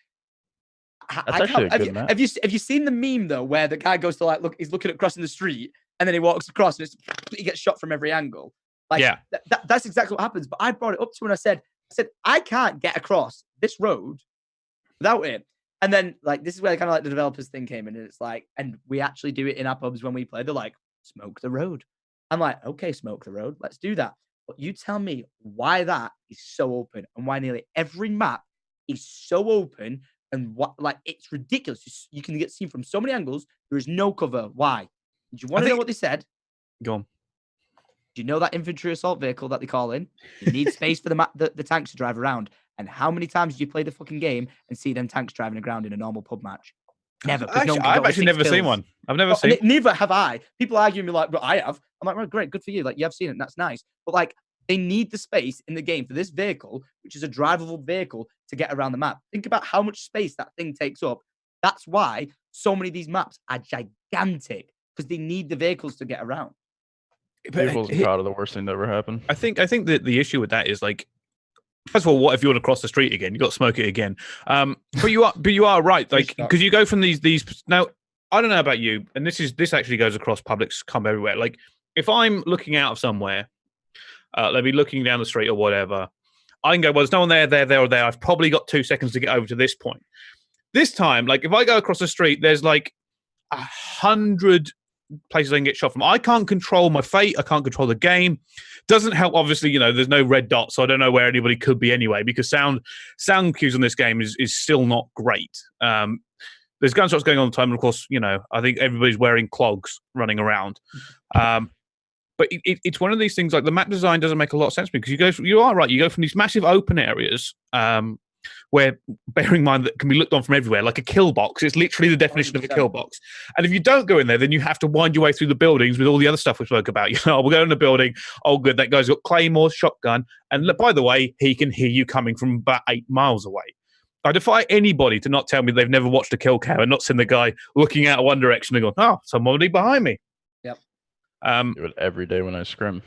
that's actually a good map. Have you seen the meme though, where the guy goes to like he's looking at crossing the street, and then he walks across, and he gets shot from every angle. Like, yeah, that's exactly what happens. But I brought it up to him and I said, I can't get across this road without it. And then like this is where kind of like the developers thing came in, and it's like, and we actually do it in our pubs when we play. They're like, smoke the road. I'm like, okay, smoke the road. Let's do that. But you tell me why that is so open and why nearly every map is so open and what like it's ridiculous. You can get seen from so many angles. There is no cover. Why? Do you want to know what they said? Go on. Do you know that infantry assault vehicle that they call in? You need space for the tanks to drive around. And how many times do you play the fucking game and see them tanks driving around in a normal pub match? Never. I've actually never seen one. I've never seen. Neither have I. People argue me like, but I have. I'm like, well, great, good for you. Like, you have seen it, and that's nice. But like, they need the space in the game for this vehicle, which is a drivable vehicle, to get around the map. Think about how much space that thing takes up. That's why so many of these maps are gigantic, because they need the vehicles to get around. Vehicles are kind of the worst thing that ever happened. I think that the issue with that is like, first of all, what if you want to cross the street again? You got to smoke it again. But you are right, like because you go from these now. I don't know about you, and this actually goes across publics, come everywhere. Like if I'm looking out of somewhere, let me looking down the street or whatever, I can go, well, there's no one there or there. I've probably got 2 seconds to get over to this point. This time, like if I go across the street, there's like 100 places I can get shot from. I can't control my fate. I can't control the game. Doesn't help, obviously, there's no red dots, so I don't know where anybody could be anyway, because sound cues on this game is still not great. There's gunshots going on all the time, and of course, I think everybody's wearing clogs running around. But it's one of these things, like the map design doesn't make a lot of sense, because you are right, you go from these massive open areas, where, bearing in mind that can be looked on from everywhere, like a kill box. It's literally the definition 100%. Of a kill box. And if you don't go in there, then you have to wind your way through the buildings with all the other stuff we spoke about. We'll go in the building. Oh, good, that guy's got claymore, shotgun. And by the way, he can hear you coming from about 8 miles away. I defy anybody to not tell me they've never watched a kill cam and not seen the guy looking out one direction and going, oh, somebody behind me. Yep. Do it every day when I scrim.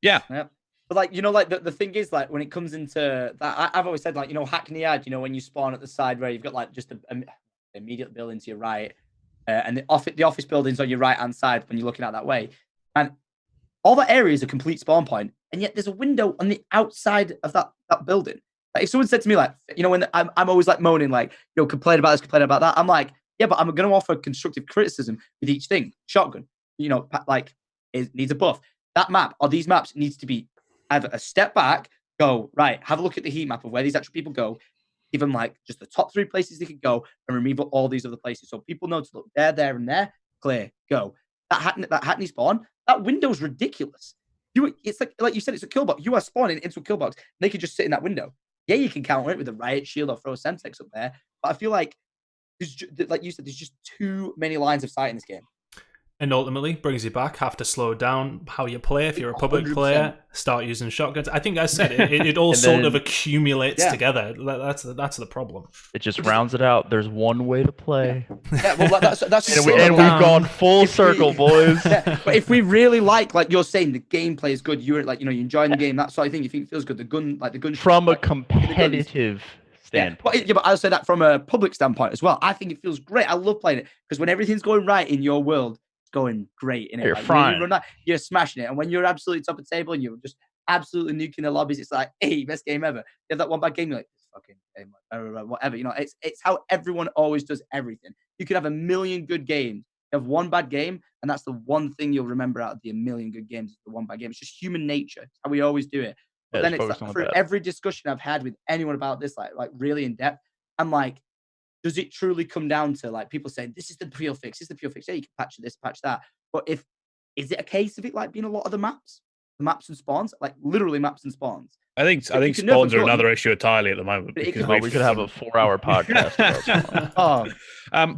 Yeah. Yep. But like, the thing is, like, when it comes into that, I've always said, like, Hackney Yard, when you spawn at the side where you've got like just an immediate building to your right, and the office buildings on your right hand side when you're looking out that way, and all that area is a complete spawn point, and yet there's a window on the outside of that building. Like, if someone said to me, like, when I'm always like moaning, like, complain about this, complain about that, I'm like, yeah, but I'm going to offer constructive criticism with each thing. Shotgun, like, it needs a buff. That map or these maps needs to be either a step back, go, right, have a look at the heat map of where these actual people go, give them like just the top 3 places they could go, and remove all these other places. So people know to look there, and there, clear, go. That Hackney spawn, that window's ridiculous. It's like you said, it's a kill box. You are spawning into a kill box. They could just sit in that window. Yeah, you can counter it with a riot shield or throw a Semtex up there. But I feel like, like you said, there's just too many lines of sight in this game. And ultimately brings you back, have to slow down how you play. If you're a public 100%. Player, start using shotguns. I think I said it all sort of accumulates together. That's the problem. It just rounds it out. There's one way to play. Yeah, well, that's and we've gone full circle, boys. Yeah, but if we really like you're saying, the gameplay is good, you're like, you're enjoying the game, that sort of thing, you think it feels good. The gun from a competitive standpoint. Yeah, but I'll say that from a public standpoint as well. I think it feels great. I love playing it, because when everything's going right in your world, going great in it. You're like, frying. you run that, you're smashing it. And when you're absolutely top of the table and you're just absolutely nuking the lobbies, it's like, hey, best game ever. You have that one bad game, you're like, fucking game, whatever. You know, it's how everyone always does everything. You could have a million good games. You have one bad game, and that's the one thing you'll remember out of the a million good games, the one bad game. It's just human nature. It's how we always do it. But then it's like, for every discussion I've had with anyone about this, like really in depth, I'm like, does it truly come down to like people saying this is the pure fix? This is the pure fix. Yeah, you can patch this, patch that. But is it a case of it like being a lot of the maps and spawns, like literally maps and spawns? I think spawns are another issue entirely at the moment. We could have a 4-hour podcast about spawns.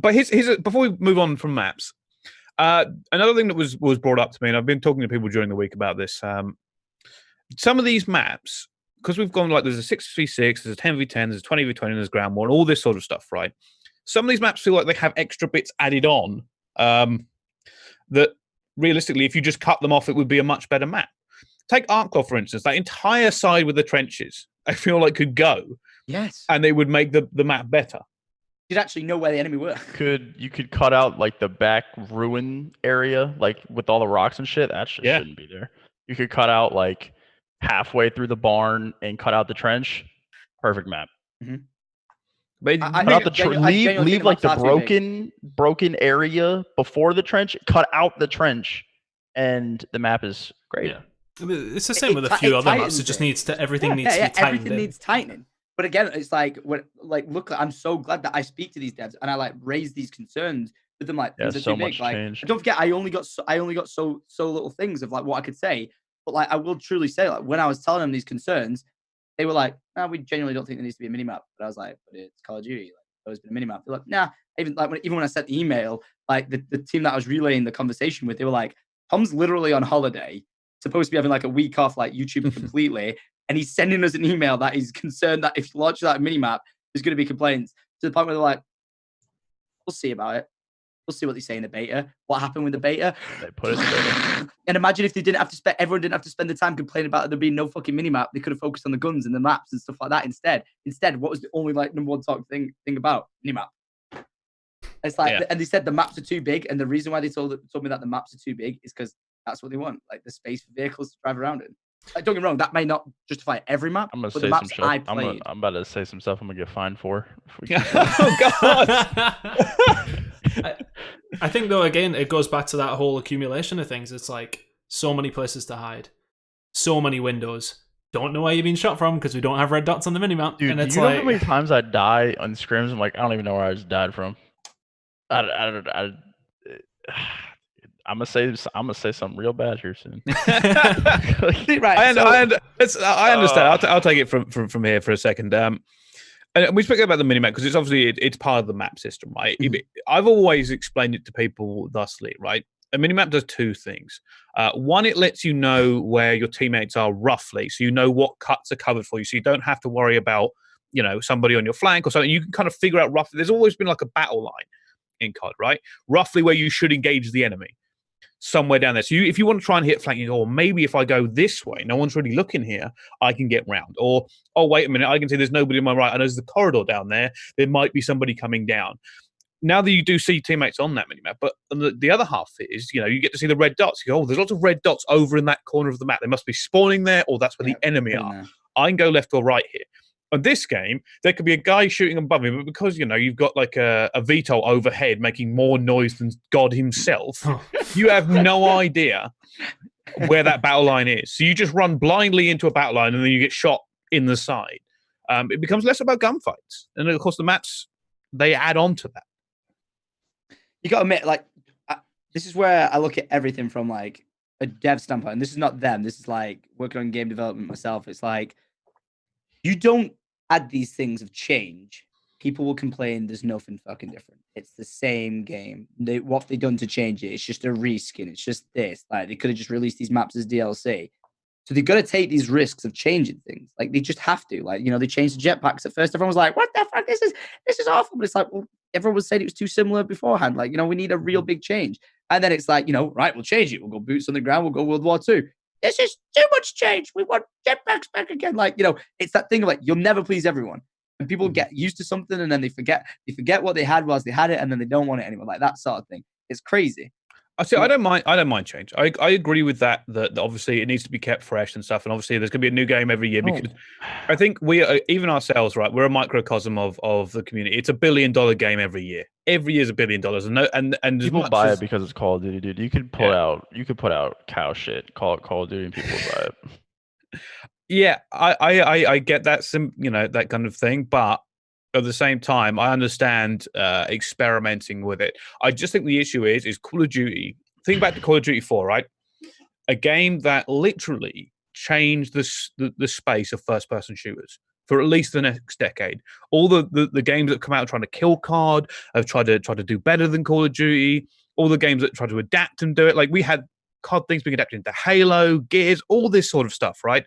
But here's before we move on from maps, another thing that was brought up to me, and I've been talking to people during the week about this. Some of these maps, because we've gone like there's a 6v6, there's a 10v10, there's a 20v20, there's ground war, and all this sort of stuff, right? Some of these maps feel like they have extra bits added on that realistically, if you just cut them off, it would be a much better map. Take Arklow, for instance. That entire side with the trenches, I feel like could go. Yes. And they would make the map better. You'd actually know where the enemy were. You could cut out like the back ruin area, like with all the rocks and shit. That shouldn't be there. You could cut out like halfway through the barn and cut out the trench. Perfect map. Mm-hmm. But cut out the leave like the broken area before the trench. Cut out the trench, and the map is great. Yeah. It's the same with a few other maps. It just needs to everything needs to be tightened. Everything needs tightening. But again, it's like look, I'm so glad that I speak to these devs and I like raise these concerns with them. Like, things are so too much big. Like, change. don't forget, I only got so little things of like what I could say. But like, I will truly say, like, when I was telling them these concerns, they were like, "No, we genuinely don't think there needs to be a minimap." But I was like, "But it's Call of Duty. Like, there's always been a minimap." They're like, "Nah." Even when I sent the email, like the team that I was relaying the conversation with, they were like, "Tom's literally on holiday, supposed to be having like a week off, like YouTube completely, and he's sending us an email that he's concerned that if you launch that minimap, there's going to be complaints." To the point where they're like, "We'll see about it. We'll see what they say in the beta. What happened with the beta?" They put it in beta. And imagine if they didn't have to spend, everyone didn't have to spend the time complaining about there being no fucking minimap. They could have focused on the guns and the maps and stuff like that instead. Instead, what was the only like number one talk thing about minimap? It's like, and they said the maps are too big, and the reason why they told me that the maps are too big is because that's what they want, like the space for vehicles to drive around in. Like, don't get me wrong, that may not justify every map, but the maps I played. I'm about to say some stuff I'm gonna get fined for. Oh God! I think though, again, it goes back to that whole accumulation of things. It's like so many places to hide, so many windows. Don't know where you've been shot from because we don't have red dots on the minimap. Dude, and it's you know how many times I die on scrims? I'm like, I don't even know where I just died from. I'm gonna say something real bad here soon. Right, I understand. I'll take it from here for a second. And we spoke about the minimap because it's obviously it's part of the map system, right? Mm-hmm. I've always explained it to people thusly, right? A minimap does two things. One, it lets you know where your teammates are roughly, so you know what cuts are covered for you, so you don't have to worry about, you know, somebody on your flank or something. You can kind of figure out roughly. There's always been like a battle line in CoD, right? Roughly where you should engage the enemy. Somewhere down there. So if you want to try and hit flank, you go, or maybe if I go this way, no one's really looking here, I can get round. Or, oh, wait a minute, I can see there's nobody on my right. And there's the corridor down there. There might be somebody coming down. Now that you do see teammates on that minimap, but the other half is, you know, you get to see the red dots. You go, oh, there's lots of red dots over in that corner of the map. They must be spawning there, or that's where the enemy are. I can go left or right here. On this game, there could be a guy shooting above me, but because, you know, you've got like a VTOL overhead making more noise than God himself, you have no idea where that battle line is. So you just run blindly into a battle line and then you get shot in the side. It becomes less about gunfights. And of course, the maps, they add on to that. You got to admit, like, this is where I look at everything from like a dev standpoint. And this is not them. This is like working on game development myself. It's like, you don't add these things of change, people will complain there's nothing fucking different. It's the same game. What they done to change it? It's just a reskin. It's just this. Like, they could have just released these maps as DLC. So they've got to take these risks of changing things. Like, they just have to. Like, you know, they changed the jetpacks at first. Everyone was like, "What the fuck? This is awful." But it's like, well, everyone was saying it was too similar beforehand. Like, you know, we need a real big change. And then it's like, you know, right, we'll change it. We'll go boots on the ground. We'll go World War II. This is too much change. We want jetpacks back again. Like, you know, it's that thing of like, you'll never please everyone. And people get used to something and then they forget what they had whilst they had it, and then they don't want it anymore. Like that sort of thing. It's crazy. see. I don't mind. I don't mind change. I agree with that. That obviously it needs to be kept fresh and stuff. And obviously there's going to be a new game every year because I think we are, even ourselves, right? We're a microcosm of the community. It's $1 billion game every year. Every year is $1 billion, and people buy it because it's Call of Duty, dude. You could put out cow shit, call it Call of Duty, and people would buy it. Yeah, I get that, that kind of thing, but at the same time, I understand experimenting with it. I just think the issue is Call of Duty. Think back to Call of Duty 4, right? A game that literally changed the space of first-person shooters for at least the next decade. All the games that come out trying to kill COD have tried to do better than Call of Duty. All the games that try to adapt and do it, like we had COD things being adapted into Halo, Gears, all this sort of stuff, right?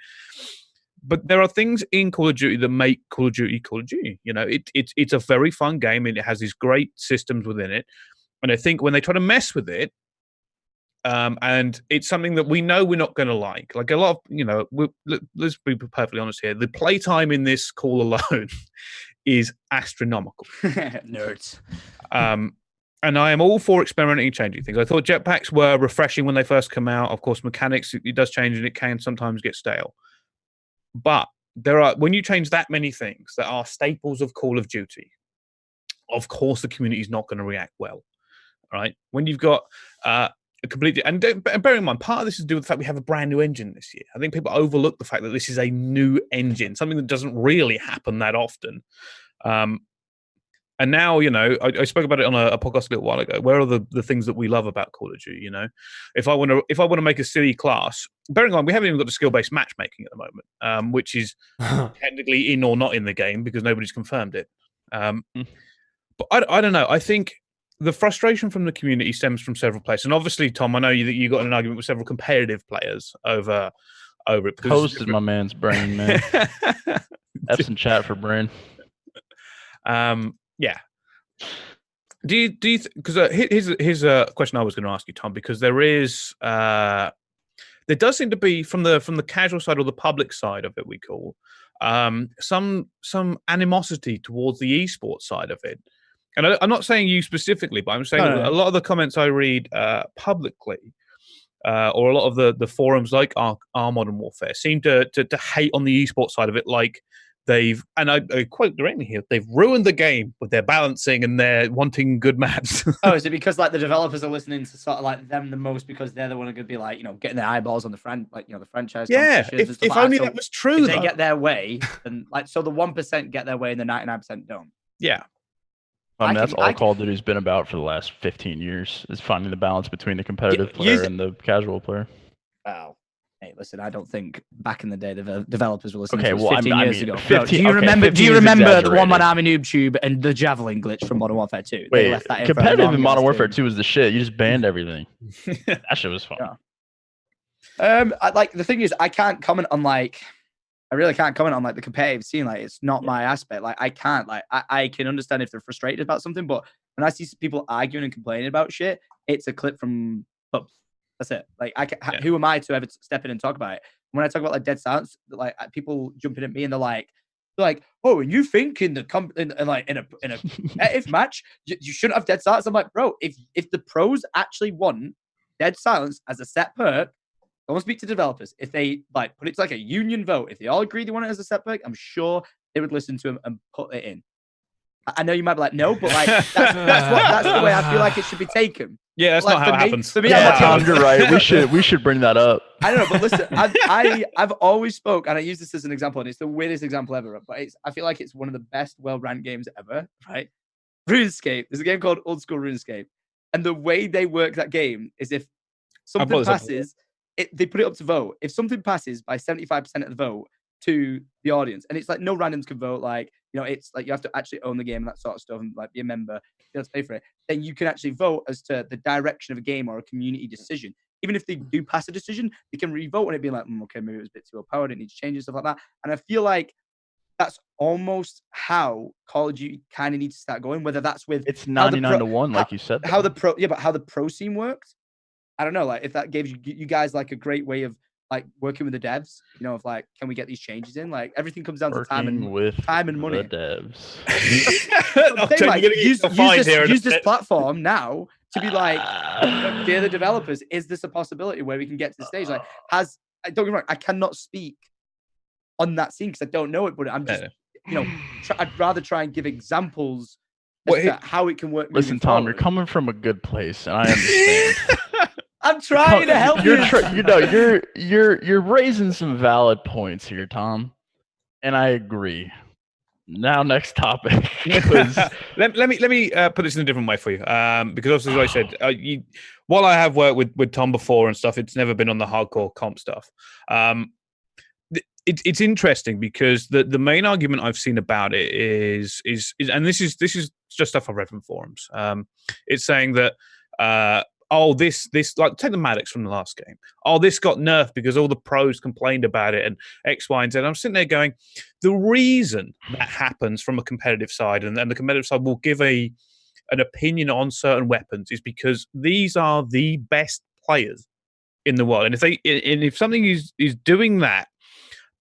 But there are things in Call of Duty that make Call of Duty Call of Duty. It's a very fun game and it has these great systems within it. And I think when they try to mess with it, and it's something that we know we're not going to like a lot of, let's be perfectly honest here. The playtime in this call alone is astronomical. Nerds. And I am all for experimenting and changing things. I thought jetpacks were refreshing when they first come out. Of course, mechanics, it does change and it can sometimes get stale. But when you change that many things that are staples of Call of Duty, of course the community is not going to react well, right? When you've got a completely, and bear in mind, part of this is to do with the fact we have a brand new engine this year. I think people overlook the fact that this is a new engine, something that doesn't really happen that often. And now, I spoke about it on a podcast a little while ago. Where are the things that we love about Call of Duty? If I want to make a silly class, bearing in mind we haven't even got the skill-based matchmaking at the moment, which is technically in or not in the game because nobody's confirmed it. But I don't know. I think the frustration from the community stems from several places, and obviously, Tom, I know that you got in an argument with several competitive players over it. Toasted my man's brain, man. F's in chat for brain. Yeah. Do you because here's a question I was going to ask you, Tom, because there does seem to be from the casual side or the public side of it, we call some animosity towards the esports side of it. And I'm not saying you specifically, but I'm saying a lot of the comments I read publicly, or a lot of the forums like our Modern Warfare seem to hate on the esports side of it, like and I quote directly here, they've ruined the game with their balancing and their wanting good maps. Oh, is it because the developers are listening to sort of them the most because they're the one who could be getting their eyeballs on the the franchise? Yeah, if only that was true. If they get their way, and so the 1% get their way and the 99% don't. Yeah. That's all Call of Duty's been about for the last 15 years, is finding the balance between the competitive player and the casual player. Wow. Hey, listen, I don't think back in the day the developers were listening to 15 years ago. 15, do you remember the One Man Army Noob Tube and the Javelin glitch from Modern Warfare 2? Wait, left that competitive in Modern Warfare 2 was the shit. You just banned everything. That shit was fun. Yeah. The thing is, I can't comment on I really can't comment on the competitive scene. It's not my aspect. I can't. I can understand if they're frustrated about something, but when I see people arguing and complaining about shit, it's a clip from pubs. That's it. Who am I to ever step in and talk about it? When I talk about dead silence, people jumping at me and they're like, oh, and you think in a competitive match you shouldn't have dead silence? I'm like, bro, if the pros actually want dead silence as a set perk, I want to speak to developers. If they put it to a union vote, if they all agree they want it as a set perk, I'm sure they would listen to them and put it in. I know you might be like, no, but that's the way I feel like it should be taken. Yeah, that's not how it happens. For me, Tom, you're right. We should bring that up. I don't know, but listen, I've always spoke, and I use this as an example, and it's the weirdest example ever, but I feel like it's one of the best well-ranked games ever, right? RuneScape. There's a game called Old School RuneScape, and the way they work that game is if something passes, they put it up to vote. If something passes by 75% of the vote to the audience, and it's no randoms can vote, it's you have to actually own the game and that sort of stuff, and be a member, be able to pay for it, then you can actually vote as to the direction of a game or a community decision. Even if they do pass a decision, they can re-vote on it, being like, okay, maybe it was a bit too overpowered, it needs to change and stuff like that. And I feel like that's almost how Call of Duty kind of needs to start going, whether that's with it's 99-1, like you said. How the pro scene worked. I don't know, if that gave you guys a great way of working with the devs, of can we get these changes in? Everything comes down to time and money. The devs. Use this platform now to be like, dear the developers, is this a possibility where we can get to the stage? Like, don't get me wrong, I cannot speak on that scene because I don't know it, but I'm just, I'd rather try and give examples as to how it can work. Listen, Tom, you're coming from a good place, and I understand. I'm trying to help you. You're raising some valid points here, Tom, and I agree. Now, next topic. let me put this in a different way for you, because obviously, as I said, while I have worked with Tom before and stuff, it's never been on the hardcore comp stuff. It's interesting because the main argument I've seen about it is and this is just stuff I've read from forums. It's saying that this like take the Maddox from the last game. Oh, this got nerfed because all the pros complained about it and X, Y, and Z. I'm sitting there going, the reason that happens from a competitive side, and the competitive side will give an opinion on certain weapons, is because these are the best players in the world, and if something is doing that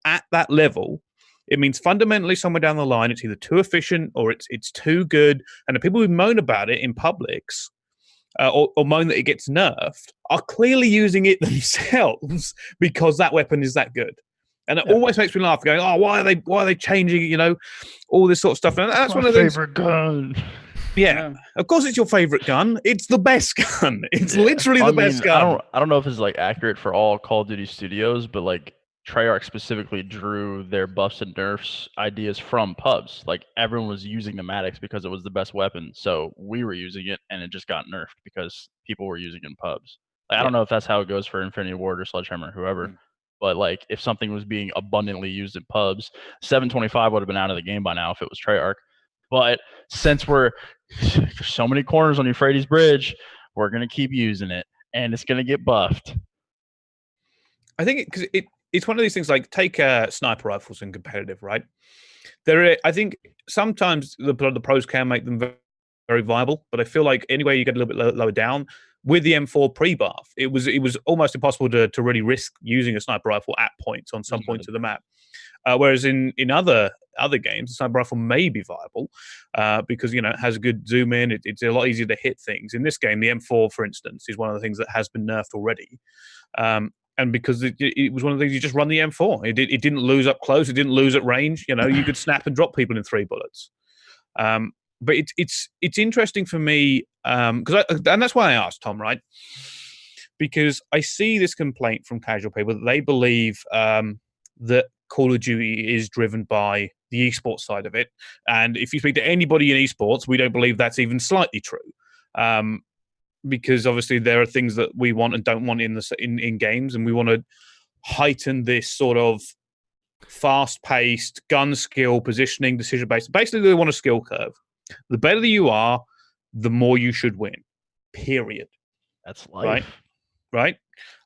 at that level, it means fundamentally somewhere down the line it's either too efficient or it's too good. And the people who moan about it in publics or moan that it gets nerfed are clearly using it themselves because that weapon is that good. And it always makes me laugh, going, "Oh, why are they changing? All this sort of stuff." And that's one of the favorite gun. Yeah, of course it's your favorite gun. It's the best gun. It's literally the best gun. I don't know if it's like accurate for all Call of Duty studios, but like Treyarch specifically drew their buffs and nerfs ideas from pubs. Like everyone was using the Maddox because it was the best weapon, so we were using it, and it just got nerfed because people were using it in pubs. Like, I don't know if that's how it goes for Infinity Ward or Sledgehammer or whoever, but like if something was being abundantly used in pubs, 725 would have been out of the game by now if it was Treyarch. But since there's so many corners on Euphrates Bridge, we're gonna keep using it, and it's gonna get buffed. I think it's one of these things, like take sniper rifles in competitive, right? I think sometimes the pros can make them very, very viable, but I feel like anyway you get a little bit lower down with the M4 pre-buff, it was almost impossible to really risk using a sniper rifle at points on some points of the map. Whereas in other games, the sniper rifle may be viable because it has a good zoom in. It's a lot easier to hit things. In this game, the M4, for instance, is one of the things that has been nerfed already. And because it was one of the things, you just run the M4. It didn't lose up close. It didn't lose at range. You could snap and drop people in 3 bullets. But it's interesting for me and that's why I asked Tom, right? Because I see this complaint from casual people that they believe that Call of Duty is driven by the esports side of it. And if you speak to anybody in esports, we don't believe that's even slightly true. Because obviously there are things that we want and don't want in games, and we want to heighten this sort of fast-paced gun skill, positioning, decision-based. Basically, they want a skill curve. The better you are, the more you should win. Period. That's life, right?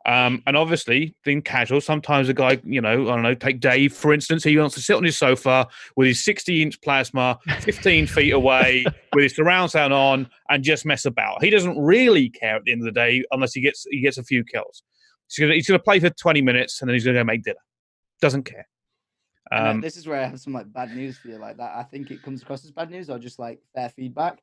And obviously, in casual, sometimes a guy, I don't know, take Dave, for instance, he wants to sit on his sofa with his 60-inch plasma 15 feet away with his surround sound on and just mess about. He doesn't really care at the end of the day unless he gets a few kills. He's going to play for 20 minutes and then he's going to go make dinner. Doesn't care. This is where I have some bad news for you like that. I think it comes across as bad news or just fair feedback.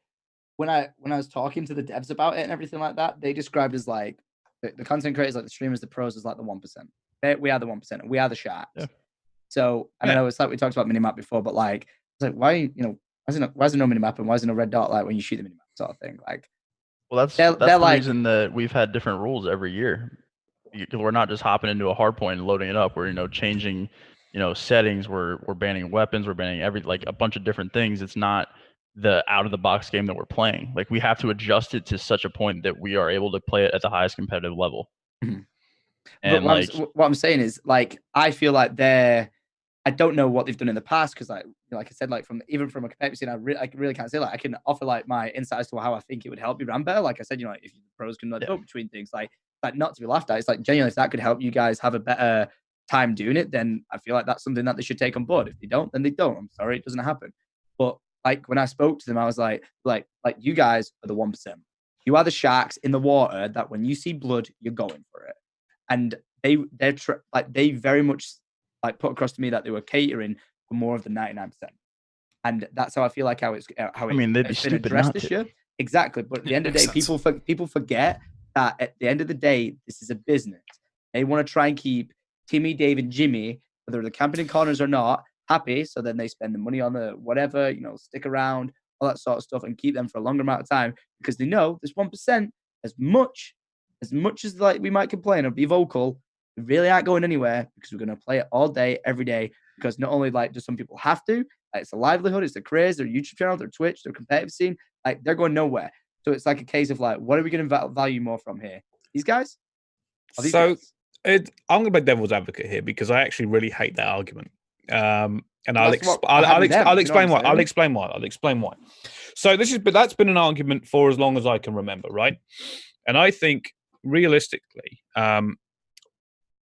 When I was talking to the devs about it and everything like that, they described as the content creators, the streamers, the pros, is the 1%. We are the 1%. And we are the sharks. Yeah. So I know it's we talked about minimap before, but it's why why is there no minimap and why is there no red dot when you shoot the minimap sort of thing? Well, that's the reason that we've had different rules every year. We're not just hopping into a hard point and loading it up. We're changing settings. We're banning weapons. We're banning a bunch of different things. It's not the out of the box game that we're playing. We have to adjust it to such a point that we are able to play it at the highest competitive level. Mm-hmm. And what I'm saying is I feel like I don't know what they've done in the past because like I said, from a competitive scene, I really can't say I can offer my insight as to how I think it would help you run better. Like I said, if the pros can nudge up between things, not to be laughed at. It's genuinely, if that could help you guys have a better time doing it, then I feel like that's something that they should take on board. If they don't, then they don't. I'm sorry, it doesn't happen. But when I spoke to them, I was like you guys are the 1%. You are the sharks in the water that when you see blood, you're going for it. And they very much put across to me that they were catering for more of the 99%. And that's how I feel how they'd be stupid not this to. year. Exactly. But at the end of the day, people forget that at the end of the day, this is a business. They want to try and keep Timmy, Dave, and Jimmy, whether they're camping in corners or not, happy. So then they spend the money on the whatever, stick around, all that sort of stuff, and keep them for a longer amount of time because they know this 1%, as much as like we might complain or be vocal, we really aren't going anywhere because we're going to play it all day, every day. Because not only like do some people have to, like, it's a livelihood, it's their careers, their YouTube channel, their Twitch, their competitive scene, like they're going nowhere. So it's like a case of like, what are we going to value more from here? These guys? I'm going to play devil's advocate here because I actually really hate that argument. And I'll explain why. So that's been an argument for as long as I can remember, right? And I think realistically,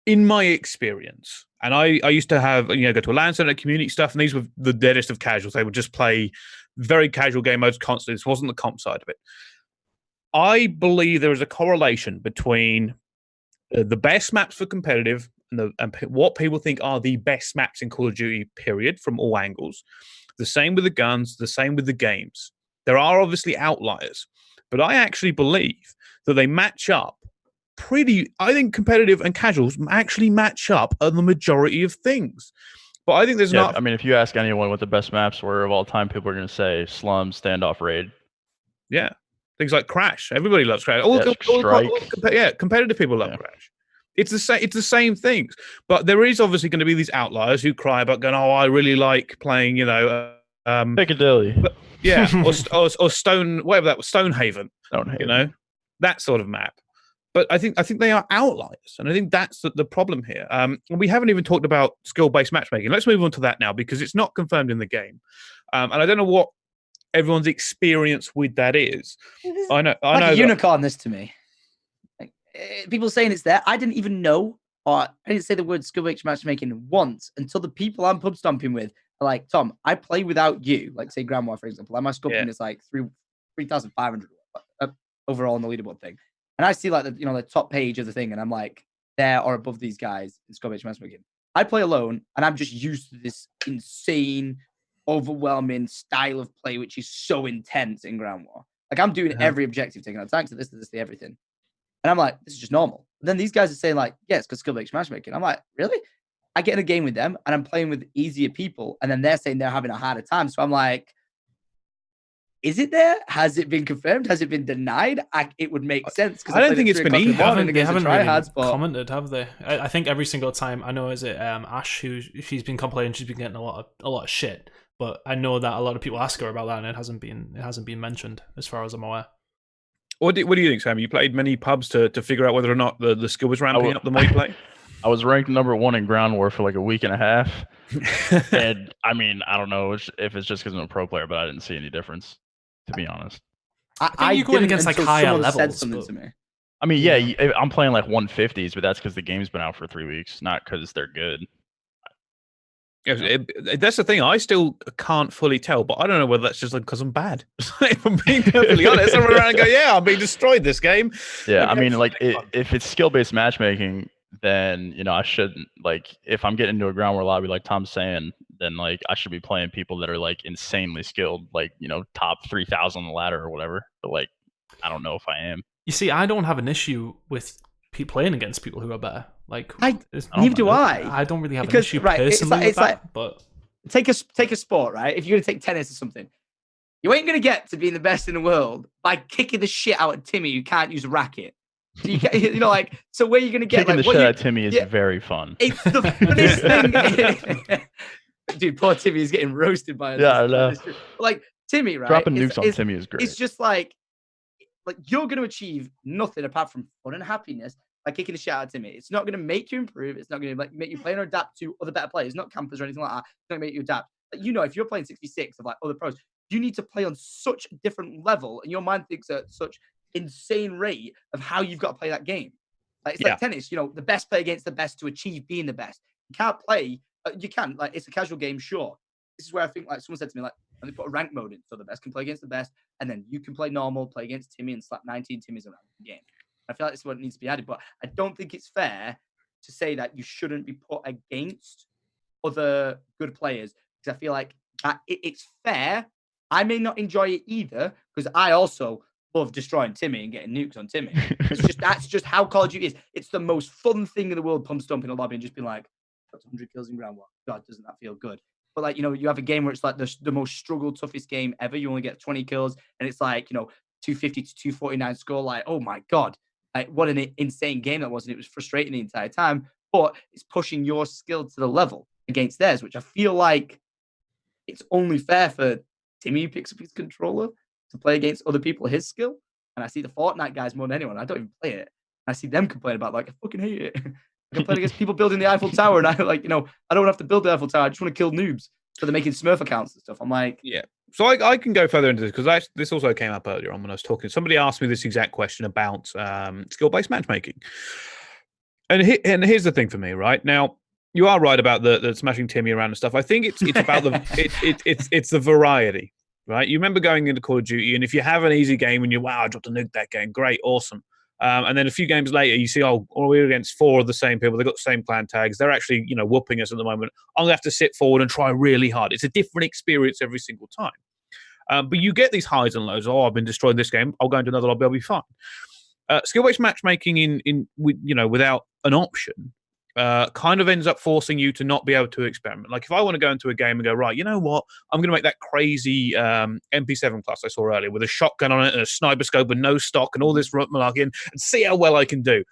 in my experience, and I used to have, go to a LAN center, community stuff, and these were the deadest of casuals. They would just play very casual game modes constantly. This wasn't the comp side of it. I believe there is a correlation between the best maps for competitive and what people think are the best maps in Call of Duty, period, from all angles. The same with the guns, the same with the games. There are obviously outliers, but I actually believe that they match up I think competitive and casuals actually match up on the majority of things. But I think there's not. I mean, if you ask anyone what the best maps were of all time, people are going to say Slum, Standoff, Raid. Yeah. Things like Crash. Everybody loves Crash. Competitive people love Crash. It's the same things. But there is obviously going to be these outliers who cry about going, oh, I really like playing, Piccadilly. or Stone, whatever that was, Stonehaven. That sort of map. But I think they are outliers, and I think that's the problem here. And we haven't even talked about skill-based matchmaking. Let's move on to that now because it's not confirmed in the game, and I don't know what everyone's experience with that is. I know a unicorn. This to me, like, people saying it's there. I didn't even know, or I didn't say the word skill-based matchmaking once until the people I'm pub stomping with are like, Tom, I play without you. Like say Grand War, for example. My scoping is like 3,500 overall on the leaderboard thing. And I see like the top page of the thing, and I'm like there or above these guys in skill-based matchmaking. I play alone, and I'm just used to this insane, overwhelming style of play, which is so intense in Ground War. Like I'm doing every objective, taking out tanks, to this, everything, and I'm like, this is just normal. And then these guys are saying like, yeah, it's because skill-based matchmaking. I'm like, really? I get in a game with them, and I'm playing with easier people, and then they're saying they're having a harder time. So I'm like, is it there? Has it been confirmed? Has it been denied? It would make sense. I don't think it's been either. They haven't really commented, have they? I think every single time, I know, is it Ash, who she's been complaining, she's been getting a lot of shit. But I know that a lot of people ask her about that, and it hasn't been mentioned, as far as I'm aware. What do you think, Sam? You played many pubs to figure out whether or not the skill was ramping up the more you play? I was ranked #1 in Ground War for like a week and a half. And I mean, I don't know if it's just because I'm a pro player, but I didn't see any difference, to be honest. I think you're going against like higher levels. Said something to me. I mean, yeah, I'm playing like 150s, but that's because the game's been out for 3 weeks, not because they're good. That's the thing. I still can't fully tell, but I don't know whether that's just because I'm bad. If I'm being perfectly honest, I'm around and go, yeah, I'm being destroyed this game. Yeah, I mean, like if it's skill-based matchmaking, then I shouldn't, like, if I'm getting into a Ground War lobby like Tom's saying, then like I should be playing people that are like insanely skilled, like top 3,000 on the ladder or whatever. But like, I don't know if I am. You see, I don't have an issue with playing against people who are better. Like, neither do I. I don't really have an issue personally with that. But take a sport, right? If you're gonna take tennis or something, you ain't gonna get to being the best in the world by kicking the shit out of Timmy who can't use a racket. So so where are you gonna get? Kicking the shit out of Timmy is very fun. It's the funnest thing. Dude, poor Timmy is getting roasted by I know. Like Timmy, right? Dropping nukes on Timmy is great. It's just like you're gonna achieve nothing apart from fun and happiness by kicking the shit out of Timmy. It's not gonna make you improve. It's not gonna make you play or adapt to other better players, not campers or anything like that. It's not gonna make you adapt. If you're playing 66 of like other pros, you need to play on such a different level, and your mind thinks at such insane rate of how you've got to play that game. Like like tennis, the best play against the best to achieve being the best. You can't play. You can, like, it's a casual game, sure. This is where I think, like, someone said to me, like, when they put a rank mode in, so the best can play against the best, and then you can play normal, play against Timmy, and slap 19 Timmys around the game. I feel like this is what needs to be added, but I don't think it's fair to say that you shouldn't be put against other good players, because I feel like that it's fair I may not enjoy it either because I also love destroying Timmy and getting nukes on Timmy. That's just how Call of Duty is. It's the most fun thing in the world, pump stomp in a lobby and just be like, that's 100 kills in ground war. God, doesn't that feel good? But like, you have a game where it's like the most struggled, toughest game ever. You only get 20 kills and it's like, 250 to 249 score. Like, oh my God, like what an insane game that was. And it was frustrating the entire time, but it's pushing your skill to the level against theirs, which I feel like it's only fair for Timmy who picks up his controller to play against other people his skill. And I see the Fortnite guys more than anyone. I don't even play it. I see them complain about like, I fucking hate it. I complain against people building the Eiffel Tower and I like, I don't have to build the Eiffel Tower. I just want to kill noobs. So they're making Smurf accounts and stuff. I'm like, yeah. So I can go further into this because this also came up earlier on when I was talking. Somebody asked me this exact question about skill-based matchmaking. And here's the thing for me, right? Now, you are right about the smashing Timmy around and stuff. I think it's about it's the variety, right? You remember going into Call of Duty, and if you have an easy game and I dropped a nuke that game, great, awesome. And then a few games later, you see, we're against 4 of the same people. They've got the same clan tags. They're actually, whooping us at the moment. I'm going to have to sit forward and try really hard. It's a different experience every single time. But you get these highs and lows. I've been destroyed this game. I'll go into another lobby. I'll be fine. Skill-based matchmaking without an option kind of ends up forcing you to not be able to experiment. Like if I want to go into a game and go, right, you know what? I'm going to make that crazy MP7 class I saw earlier with a shotgun on it and a sniper scope and no stock and all this malarkey and see how well I can do.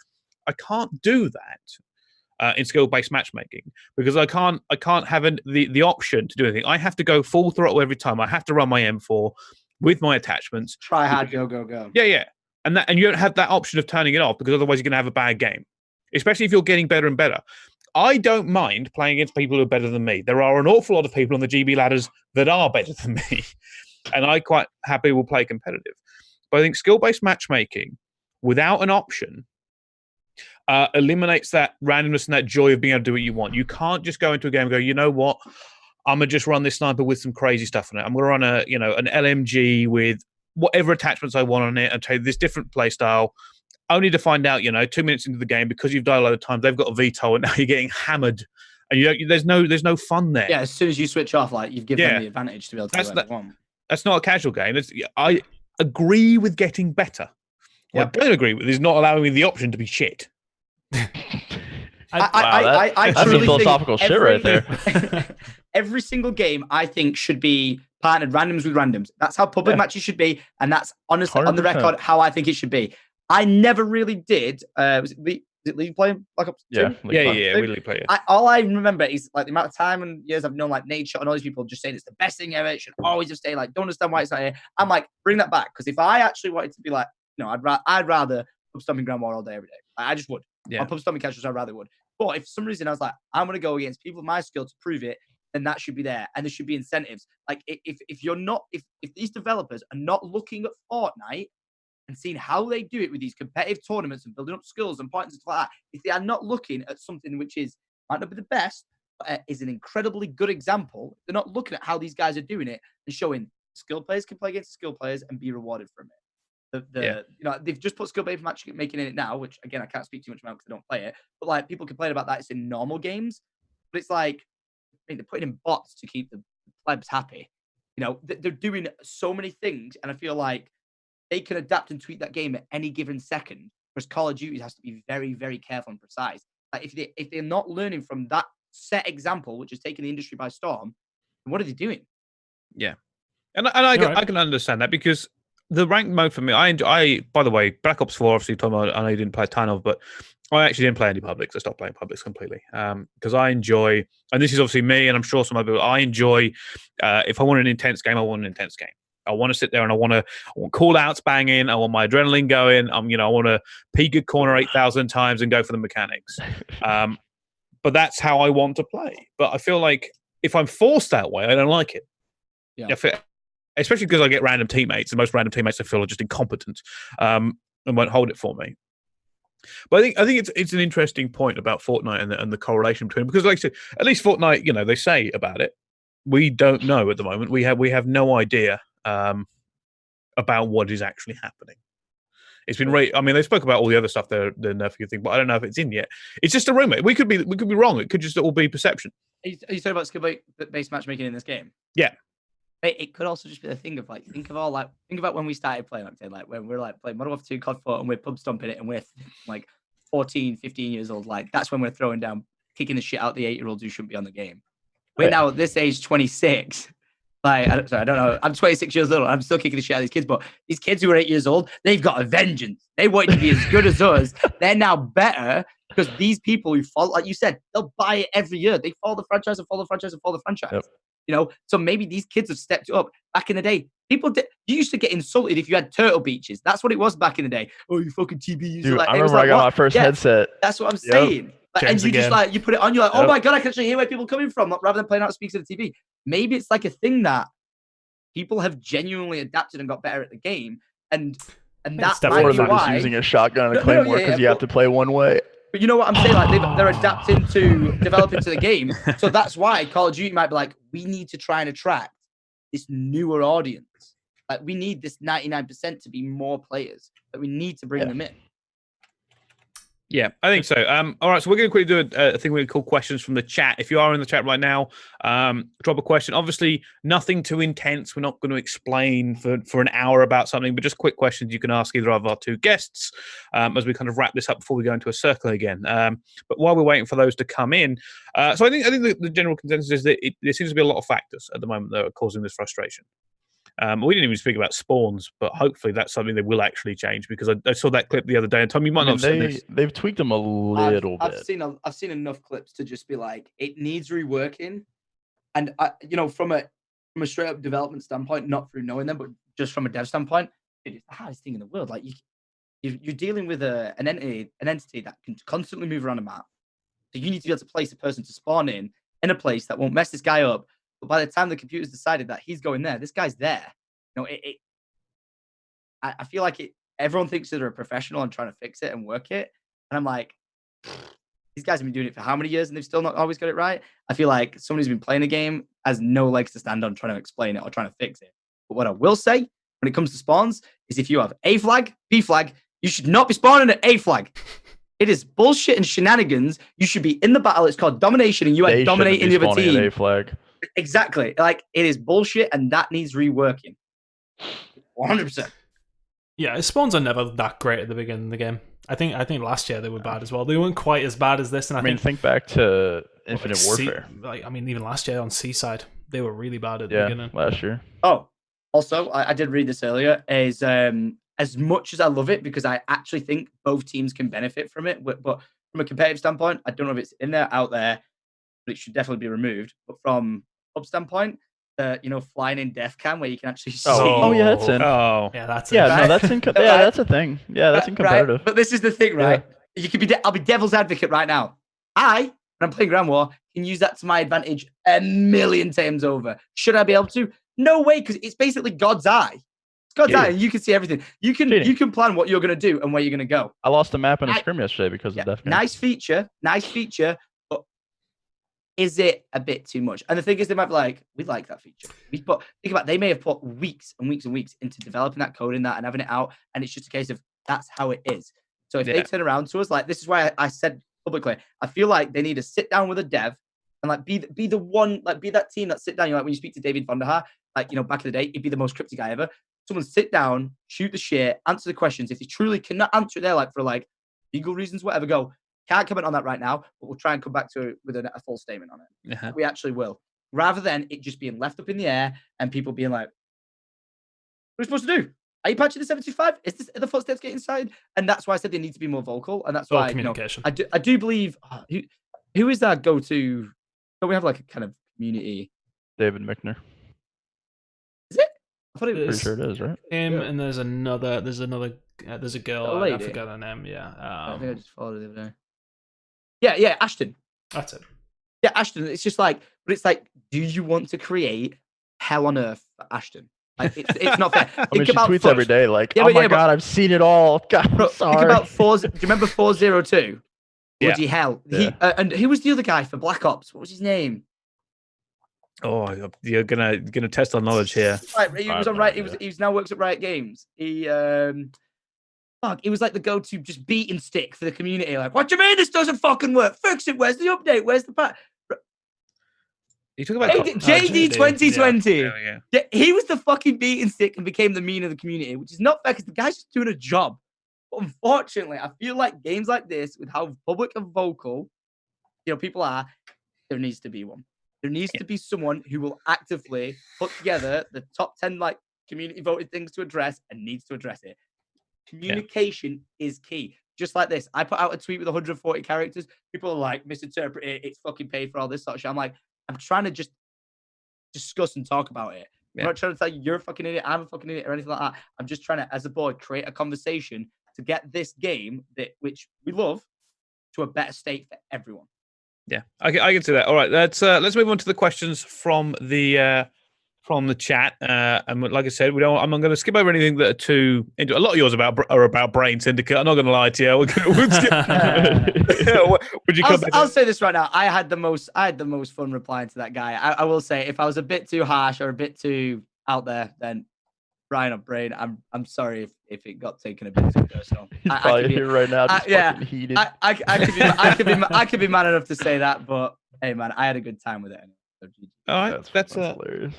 I can't do that in skill-based matchmaking because I can't have the option to do anything. I have to go full throttle every time. I have to run my M4 with my attachments. Try hard, go. Yeah. And you don't have that option of turning it off because otherwise you're going to have a bad game, especially if you're getting better and better. I don't mind playing against people who are better than me. There are an awful lot of people on the GB ladders that are better than me, and I quite happily will play competitive. But I think skill-based matchmaking without an option eliminates that randomness and that joy of being able to do what you want. You can't just go into a game and go, you know what? I'm going to just run this sniper with some crazy stuff on it. I'm going to run an LMG with whatever attachments I want on it and take this different play style, only to find out, 2 minutes into the game, because you've died a lot of times, they've got a VTOL and now you're getting hammered. And there's no fun there. Yeah, as soon as you switch off, like you've given them the advantage to be able to do what they want. That's not a casual game. I agree with getting better. What I don't agree with is not allowing me the option to be shit. I that's some philosophical shit right there. Every single game, I think, should be partnered randoms with randoms. That's how public matches should be, and that's honestly 100%. On the record how I think it should be. I never really did. Was it League playing Black Ops 2? Yeah, we League play it. All I remember is like the amount of time and years I've known like Nate Shot and all these people just saying it's the best thing ever. It should always just stay like, don't understand why it's not here. I'm like, bring that back, because if I actually wanted to be like, I'd rather pub stomping Grand War all day every day. I just would. Yeah. On pub stomping casuals, I rather would. But if for some reason I was like, I'm going to go against people with my skill to prove it, then that should be there, and there should be incentives. Like if these developers are not looking at Fortnite and seeing how they do it with these competitive tournaments and building up skills and points and stuff like that, if they are not looking at something which might not be the best, but is an incredibly good example, they're not looking at how these guys are doing it and showing skilled players can play against skilled players and be rewarded from it. They've just put skill-based matchmaking in it now, which again I can't speak too much about because I don't play it. But like people complain about that, it's in normal games, but it's like they're putting in bots to keep the plebs happy. They're doing so many things, and I feel like they can adapt and tweak that game at any given second. Whereas Call of Duty has to be very, very careful and precise. Like if they're not learning from that set example, which is taking the industry by storm, then what are they doing? Yeah, and I can understand that, because the ranked mode for me, I by the way, Black Ops 4, obviously, Tom, I know you didn't play a ton of, but I actually didn't play any publics. I stopped playing publics completely because I enjoy, and this is obviously me, and I'm sure some other people, I enjoy, if I want an intense game, I want an intense game. I want to sit there and I want call outs banging. I want my adrenaline going. I want to peek a corner 8,000 times and go for the mechanics. But that's how I want to play. But I feel like if I'm forced that way, I don't like it. Yeah. Especially because I get random teammates, and most random teammates I feel are just incompetent and won't hold it for me. But I think it's an interesting point about Fortnite and the correlation between, because like I said, at least Fortnite, they say about it. We don't know at the moment. We have no idea about what is actually happening. It's been they spoke about all the other stuff they're nerfing thing, but I don't know if it's in yet. It's just a rumor. We could be wrong. It could just all be perception. Are you talking about skill-based matchmaking in this game? Yeah. But it could also just be the thing of like, think about when we started playing Octane, like when we're like playing Modern Warfare 2 COD 4 and we're pub stomping it and we're like 14, 15 years old. Like that's when we're throwing down, kicking the shit out the 8-year-olds who shouldn't be on the game. We're now at this age, 26. Like, I don't know. I'm 26 years old. I'm still kicking the shit out of these kids. But these kids who are 8 years old, they've got a vengeance. They want to be as good as us. They're now better because these people who follow, like you said, they'll buy it every year. They follow the franchise and follow the franchise and follow the franchise. Yep. You know, so maybe these kids have stepped up. Back in the day, you used to get insulted if you had turtle beaches. That's what it was back in the day. Oh, you fucking TB user. Dude, like, I remember I got my first headset. That's what I'm saying. Like, and you just like, you put it on, you're like, oh my God, I can actually hear where people are coming from, rather than playing out speaks of the TV. Maybe it's like a thing that people have genuinely adapted and got better at the game. And that might be why. Just using a shotgun and a claymore because you have to play one way. But you know what I'm saying? Like they're adapting to developing to the game. So that's why Call of Duty might be like, we need to try and attract this newer audience. Like we need this 99% to be more players. But we need to bring them in. Yeah, I think so. All right, so we're going to quickly do a thing we call questions from the chat. If you are in the chat right now, drop a question. Obviously, nothing too intense. We're not going to explain for an hour about something, but just quick questions you can ask either of our two guests as we kind of wrap this up before we go into a circle again. But while we're waiting for those to come in, so I think the general consensus is that there seems to be a lot of factors at the moment that are causing this frustration. We didn't even speak about spawns, but hopefully that's something that will actually change because I saw that clip the other day. And Tom, you might not have seen this. They've tweaked them a little bit. I've seen enough clips to just be like, it needs reworking. And you know, from a straight up development standpoint, not through knowing them, but just from a dev standpoint, it is the hardest thing in the world. Like you're dealing with an entity that can constantly move around a map. So you need to be able to place a person to spawn in a place that won't mess this guy up. But by the time the computer's decided that he's going there, this guy's there. You know, I feel like everyone thinks that they're a professional and trying to fix it and work it. And I'm like, these guys have been doing it for how many years and they've still not always got it right? I feel like somebody who's been playing a game has no legs to stand on trying to explain it or trying to fix it. But what I will say when it comes to spawns is if you have A flag, B flag, you should not be spawning at A flag. It is bullshit and shenanigans. You should be in the battle. It's called domination and you are dominating the other team. A flag. Exactly. Like it is bullshit and that needs reworking. 100%. Yeah, spawns are never that great at the beginning of the game. I think last year they were bad as well. They weren't quite as bad as this. And I mean, think back to Infinite Warfare. Even last year on Seaside, they were really bad at the beginning. Last year. Oh, also, I did read this earlier. Is as much as I love it because I actually think both teams can benefit from it, but from a competitive standpoint, I don't know if it's in there, out there, but it should definitely be removed. But from pub standpoint, flying in death cam where you can actually see. Oh yeah, that's in. Oh yeah, that's yeah. Right? No, that's in. Yeah, that's a thing. Yeah, that's in competitive. Right? But this is the thing, right? Yeah. You could be. I'll be devil's advocate right now. When I'm playing Grand War, can use that to my advantage a million times over. Should I be able to? No way, because it's basically God's eye. It's God's eye, and you can see everything. You can plan what you're going to do and where you're going to go. I lost a map in a scrim yesterday because of death cam. Nice feature. But is it a bit too much? And the thing is, they might be like, we like that feature. Think about, they may have put weeks and weeks and weeks into developing that, coding that, and having it out, and it's just a case of that's how it is. So if they turn around to us, like this is why I said publicly, I feel like they need to sit down with a dev and like be the one, like be that team that sit down. You know, like when you speak to David Vonderhaar, like back in the day, he'd be the most cryptic guy ever. Someone sit down, shoot the shit, answer the questions. If they truly cannot answer it there, like for like legal reasons, whatever, go. Can't comment on that right now, but we'll try and come back to it with a full statement on it. Uh-huh. We actually will. Rather than it just being left up in the air and people being like, what are we supposed to do? Are you patching the 725? Are the footsteps getting inside? And that's why I said they need to be more vocal. And that's why communication. I do believe who is that go-to? Don't we have like a kind of community? David Mickner. Is it? I thought Pretty sure it is, right? Him and there's a girl. I forgot her name. Yeah. I think I just followed it the other day. Yeah, Ashton. That's it. Yeah, Ashton. It's just like, but it's like, do you want to create hell on earth for Ashton? Like, it's not fair. I mean, she tweets every day, like, oh my God, I've seen it all. God, bro, sorry. Think about do you remember 402? Bloody hell. Yeah. And who was the other guy for Black Ops? What was his name? Oh, you're gonna test our knowledge here. Right, he was on Riot. He now works at Riot Games. He was like the go-to just beating stick for the community. Like, what do you mean this doesn't fucking work? Fix it. Where's the update? Where's the patch? You talking about JD 2020. Yeah. He was the fucking beating stick and became the mean of the community, which is not fair because the guy's just doing a job. But unfortunately, I feel like games like this, with how public and vocal, people are, there needs to be one. There needs to be someone who will actively put together the top 10 like community voted things to address and needs to address it. Communication is key. Just like this, I put out a tweet with 140 characters. People are like, misinterpret it. It's fucking paid for all this sort of shit. I'm like, I'm trying to just discuss and talk about it. I'm not trying to tell you you're a fucking idiot, I'm a fucking idiot, or anything like that. I'm just trying to, as a board, create a conversation to get this game which we love to a better state for everyone. Yeah, I can see that. All right, let's move on to the questions from the chat. And like I said, I'm not going to skip over anything that are too into. A lot of yours are about Brain Syndicate. I'm not going to lie to you. We'll skip. Would you I'll say this right now. I had the most fun replying to that guy. I will say, if I was a bit too harsh or a bit too out there, then Brian or Brain, I'm sorry if it got taken a bit too personal. I could be here right now, just fucking heated. I could be man enough to say that, but hey, man, I had a good time with it. All right, that's hilarious.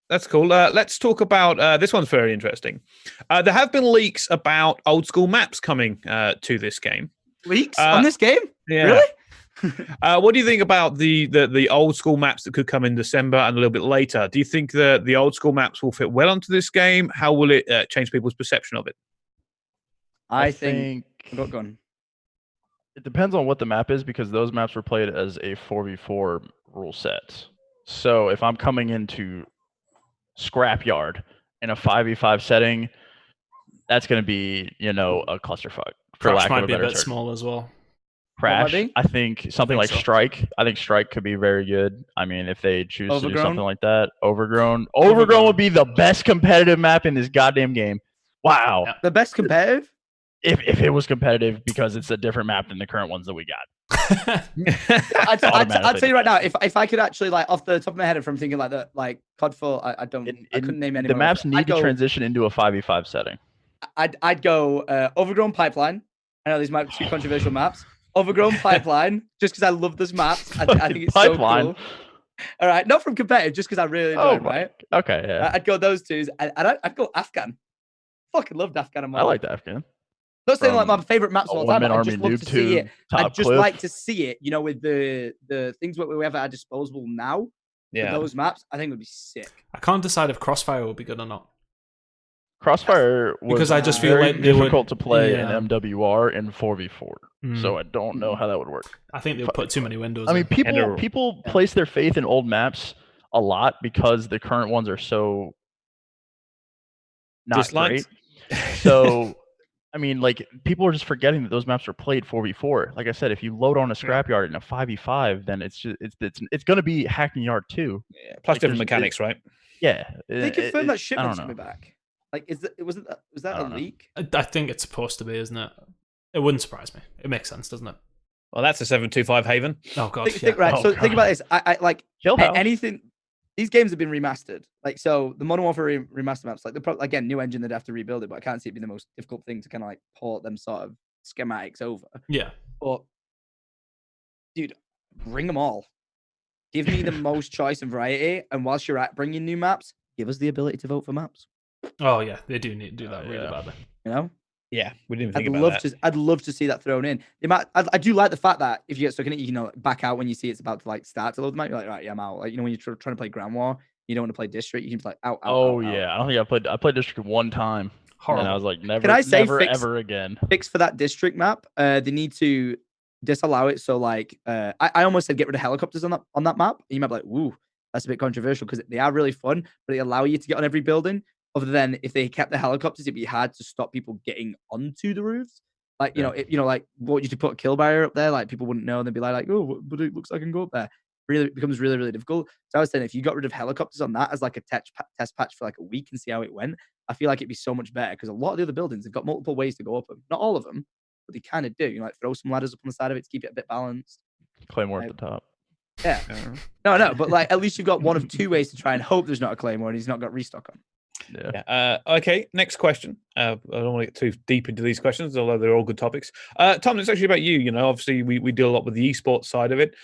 That's cool. Let's talk about this one's very interesting. There have been leaks about old school maps coming to this game. Leaks on this game? Yeah. Really? What do you think about the old school maps that could come in December and a little bit later? Do you think the old school maps will fit well onto this game? How will it change people's perception of it? I think go on. It depends on what the map is, because those maps were played as a 4v4 rule set. So if I'm coming into Scrapyard in a 5v5 setting, that's going to be, a clusterfuck. For Crash lack might of a be a better bit term. small as well. Crash, I think something like so. Strike. I think Strike could be very good. I mean, if they choose to do Overgrown? something like that. Overgrown would be the best competitive map in this goddamn game. Wow. Yeah. The best competitive? If it was competitive, because it's a different map than the current ones that we got. I'd tell you right now, if I could actually, like, off the top of my head, if I'm thinking like that, like COD 4, I couldn't name any. The maps need to transition into a 5v5 setting. I'd go Overgrown Pipeline. I know these might be two controversial maps. Overgrown Pipeline, just because I love this map. I think it's Pipeline. so cool. All right, not from competitive, just because I really enjoy it, right? Okay, yeah. I'd go those two. I'd go Afghan. Fucking loved Afghan. I liked Afghan. Not saying like my favorite maps of all time. I just love to see it. I'd just like to see it, with the things that we have at our disposal now. Yeah. Those maps, I think would be sick. I can't decide if Crossfire will be good or not. Crossfire was because I just feel like difficult to play in MWR and 4v4. So I don't know how that would work. I think they'll put too many windows. I mean, people place their faith in old maps a lot because the current ones are so not great. So, I mean, like, people are just forgetting that those maps were played 4v4. Like I said, if you load on a Scrapyard in a 5v5, then it's going to be Hacking Yard too. Yeah, plus different mechanics, right? Yeah. They confirmed that shipment's coming back. Like, was that a leak? I think it's supposed to be, isn't it? It wouldn't surprise me. It makes sense, doesn't it? Well, that's a 725 Haven. Oh god. Think about this. I like anything. These games have been remastered. Like, so the Modern Warfare remaster maps, like, again, new engine, they'd have to rebuild it, but I can't see it being the most difficult thing to kind of like port them sort of schematics over. Yeah. But dude, bring them all. Give me the most choice and variety, and whilst you're at bringing new maps, give us the ability to vote for maps. Oh yeah, they do need to do that really badly. Yeah, we didn't think about that. I'd love to see that thrown in. I do like the fact that if you get stuck in it, you can back out when you see it's about to like start to load the map. You're like, right, yeah, I'm out. Like, when you're trying to play Ground War, you don't want to play District. You can be like, out. I don't think I played District one time. Horrible. And I was like, never ever again. Fix for that District map. They need to disallow it. So like, I almost said get rid of helicopters on that map. And you might be like, ooh, that's a bit controversial because they are really fun, but they allow you to get on every building. Other than if they kept the helicopters, it'd be hard to stop people getting onto the roofs. Like, like, what you to put a kill barrier up there? Like, people wouldn't know, and they'd be like, oh, but it looks like I can go up there. Really, it becomes really, really difficult. So I was saying, if you got rid of helicopters on that as like a test patch for like a week and see how it went, I feel like it'd be so much better because a lot of the other buildings have got multiple ways to go up them. Not all of them, but they kind of do. Like, throw some ladders up on the side of it to keep it a bit balanced. Claymore at the top. Yeah. No, but like at least you've got one of two ways to try and hope there's not a Claymore and he's not got restock on. Yeah. Okay, next question. I don't want to get too deep into these questions, although they're all good topics. Tom, it's actually about you. You know, obviously we deal a lot with the esports side of it.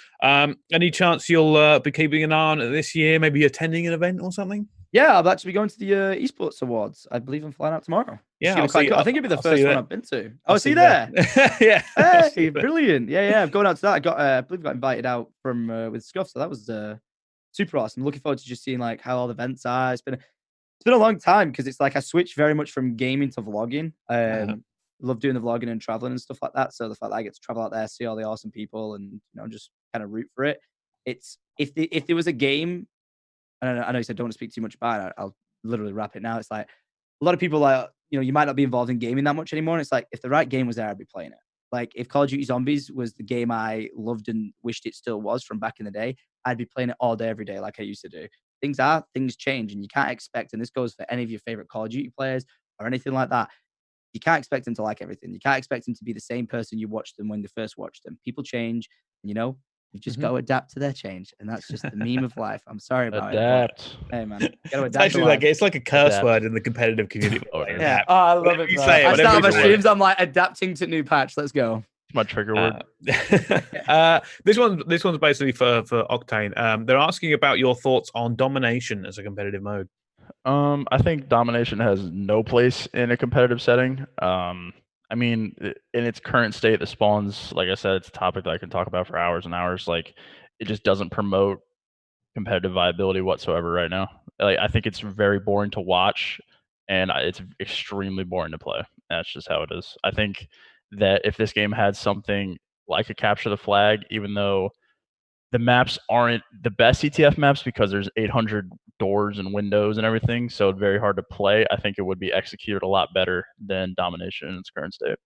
Any chance you'll be keeping an eye on it this year? Maybe attending an event or something? Yeah, I'll actually be going to the Esports Awards. I believe I'm flying out tomorrow. Yeah, I think it'll be the first one I've been to. I'll see you there. Yeah. Hey, brilliant. Yeah, I'm going out to that. I believe I got invited out from with Scuff, so that was super awesome. Looking forward to just seeing like how all the events are. It's been a long time because it's like I switched very much from gaming to vlogging. Love doing the vlogging and traveling and stuff like that. So the fact that I get to travel out there, see all the awesome people, and just kind of root for it. It's if there was a game. I know you said don't want to speak too much about it. I'll literally wrap it now. It's like a lot of people like, you might not be involved in gaming that much anymore. And it's like, if the right game was there, I'd be playing it. Like if Call of Duty Zombies was the game I loved and wished it still was from back in the day, I'd be playing it all day, every day, like I used to do. Things change, and you can't expect, and this goes for any of your favorite Call of Duty players or anything like that. You can't expect them to like everything. You can't expect them to be the same person you watched them when you first watched them. People change, and you've just got to adapt to their change, and that's just the meme of life. I'm sorry about Adapt. it. Hey man, gotta adapt. It's actually it's like a curse word in the competitive community. Yeah, I love it. You say it, I start my streams. I'm like adapting to new patch. Let's go. It's my trigger word. This one's basically for Octane. They're asking about your thoughts on domination as a competitive mode. I think domination has no place in a competitive setting. I mean, in its current state, the spawns, like I said, it's a topic that I can talk about for hours and hours. Like, it just doesn't promote competitive viability whatsoever right now. Like, I think it's very boring to watch, and it's extremely boring to play. That's just how it is. I think that if this game had something like a capture the flag, even though the maps aren't the best CTF maps because there's 800 doors and windows and everything, so it's very hard to play. I think it would be executed a lot better than domination in its current state.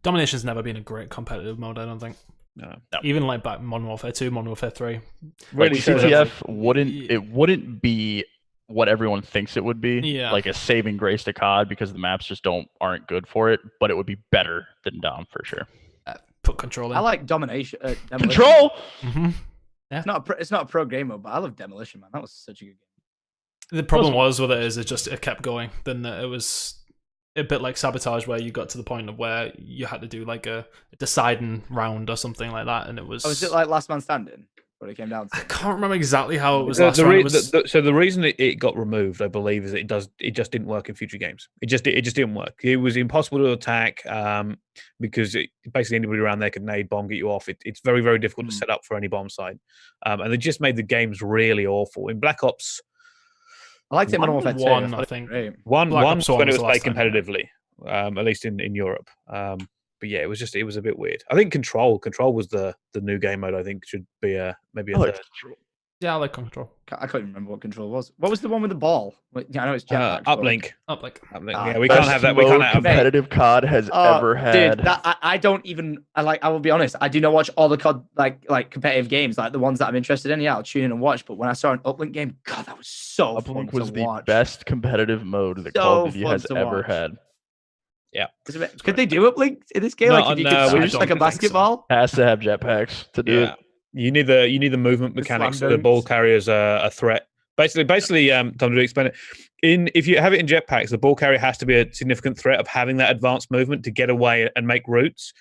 Domination's never been a great competitive mode, I don't think. No. Even like back Modern Warfare 2, Modern Warfare 3. Really, like CTF wouldn't be what everyone thinks it would be. Yeah. Like a saving grace to COD because the maps just aren't good for it, but it would be better than Dom for sure. Put Control in. I like domination. Control. Mm-hmm. Yeah. It's not a pro game mode, but I love Demolition, man. That was such a good game. The problem was with it is it kept going. Then it was a bit like Sabotage, where you got to the point of where you had to do like a deciding round or something like that, and it was. Oh, was it like Last Man Standing? What it came down to? I can't remember exactly how it was. So the reason it got removed, I believe, is it just didn't work in future games. It just didn't work. It was impossible to attack because basically anybody around there could nade bomb, get you off. It's very, very difficult to set up for any bomb site, and they just made the games really awful. In Black Ops, I liked it in Modern Warfare 2. I think one when it was played competitively, at least in Europe. But yeah, it was a bit weird. I think Control was the new game mode. I think should be maybe a third. Yeah, I like Control. I can't even remember what Control was. What was the one with the ball? Yeah, I know it's Jetpack. Uplink. Yeah, we can't have that. We can't have competitive COD has ever had. Dude, I don't even. I will be honest. I do not watch all the COD like competitive games, like the ones that I'm interested in. Yeah, I'll tune in and watch. But when I saw an Uplink game, God, that was so fun Uplink was to watch. The best competitive mode that Call of Duty has ever had. Yeah. Could they do Uplink in this game? Like, if you could switch like a basketball? Has to have jetpacks to do it. You need the movement mechanics. So the ball carrier's a threat. Basically, Tom, to explain it, if you have it in jetpacks, the ball carrier has to be a significant threat of having that advanced movement to get away and make routes.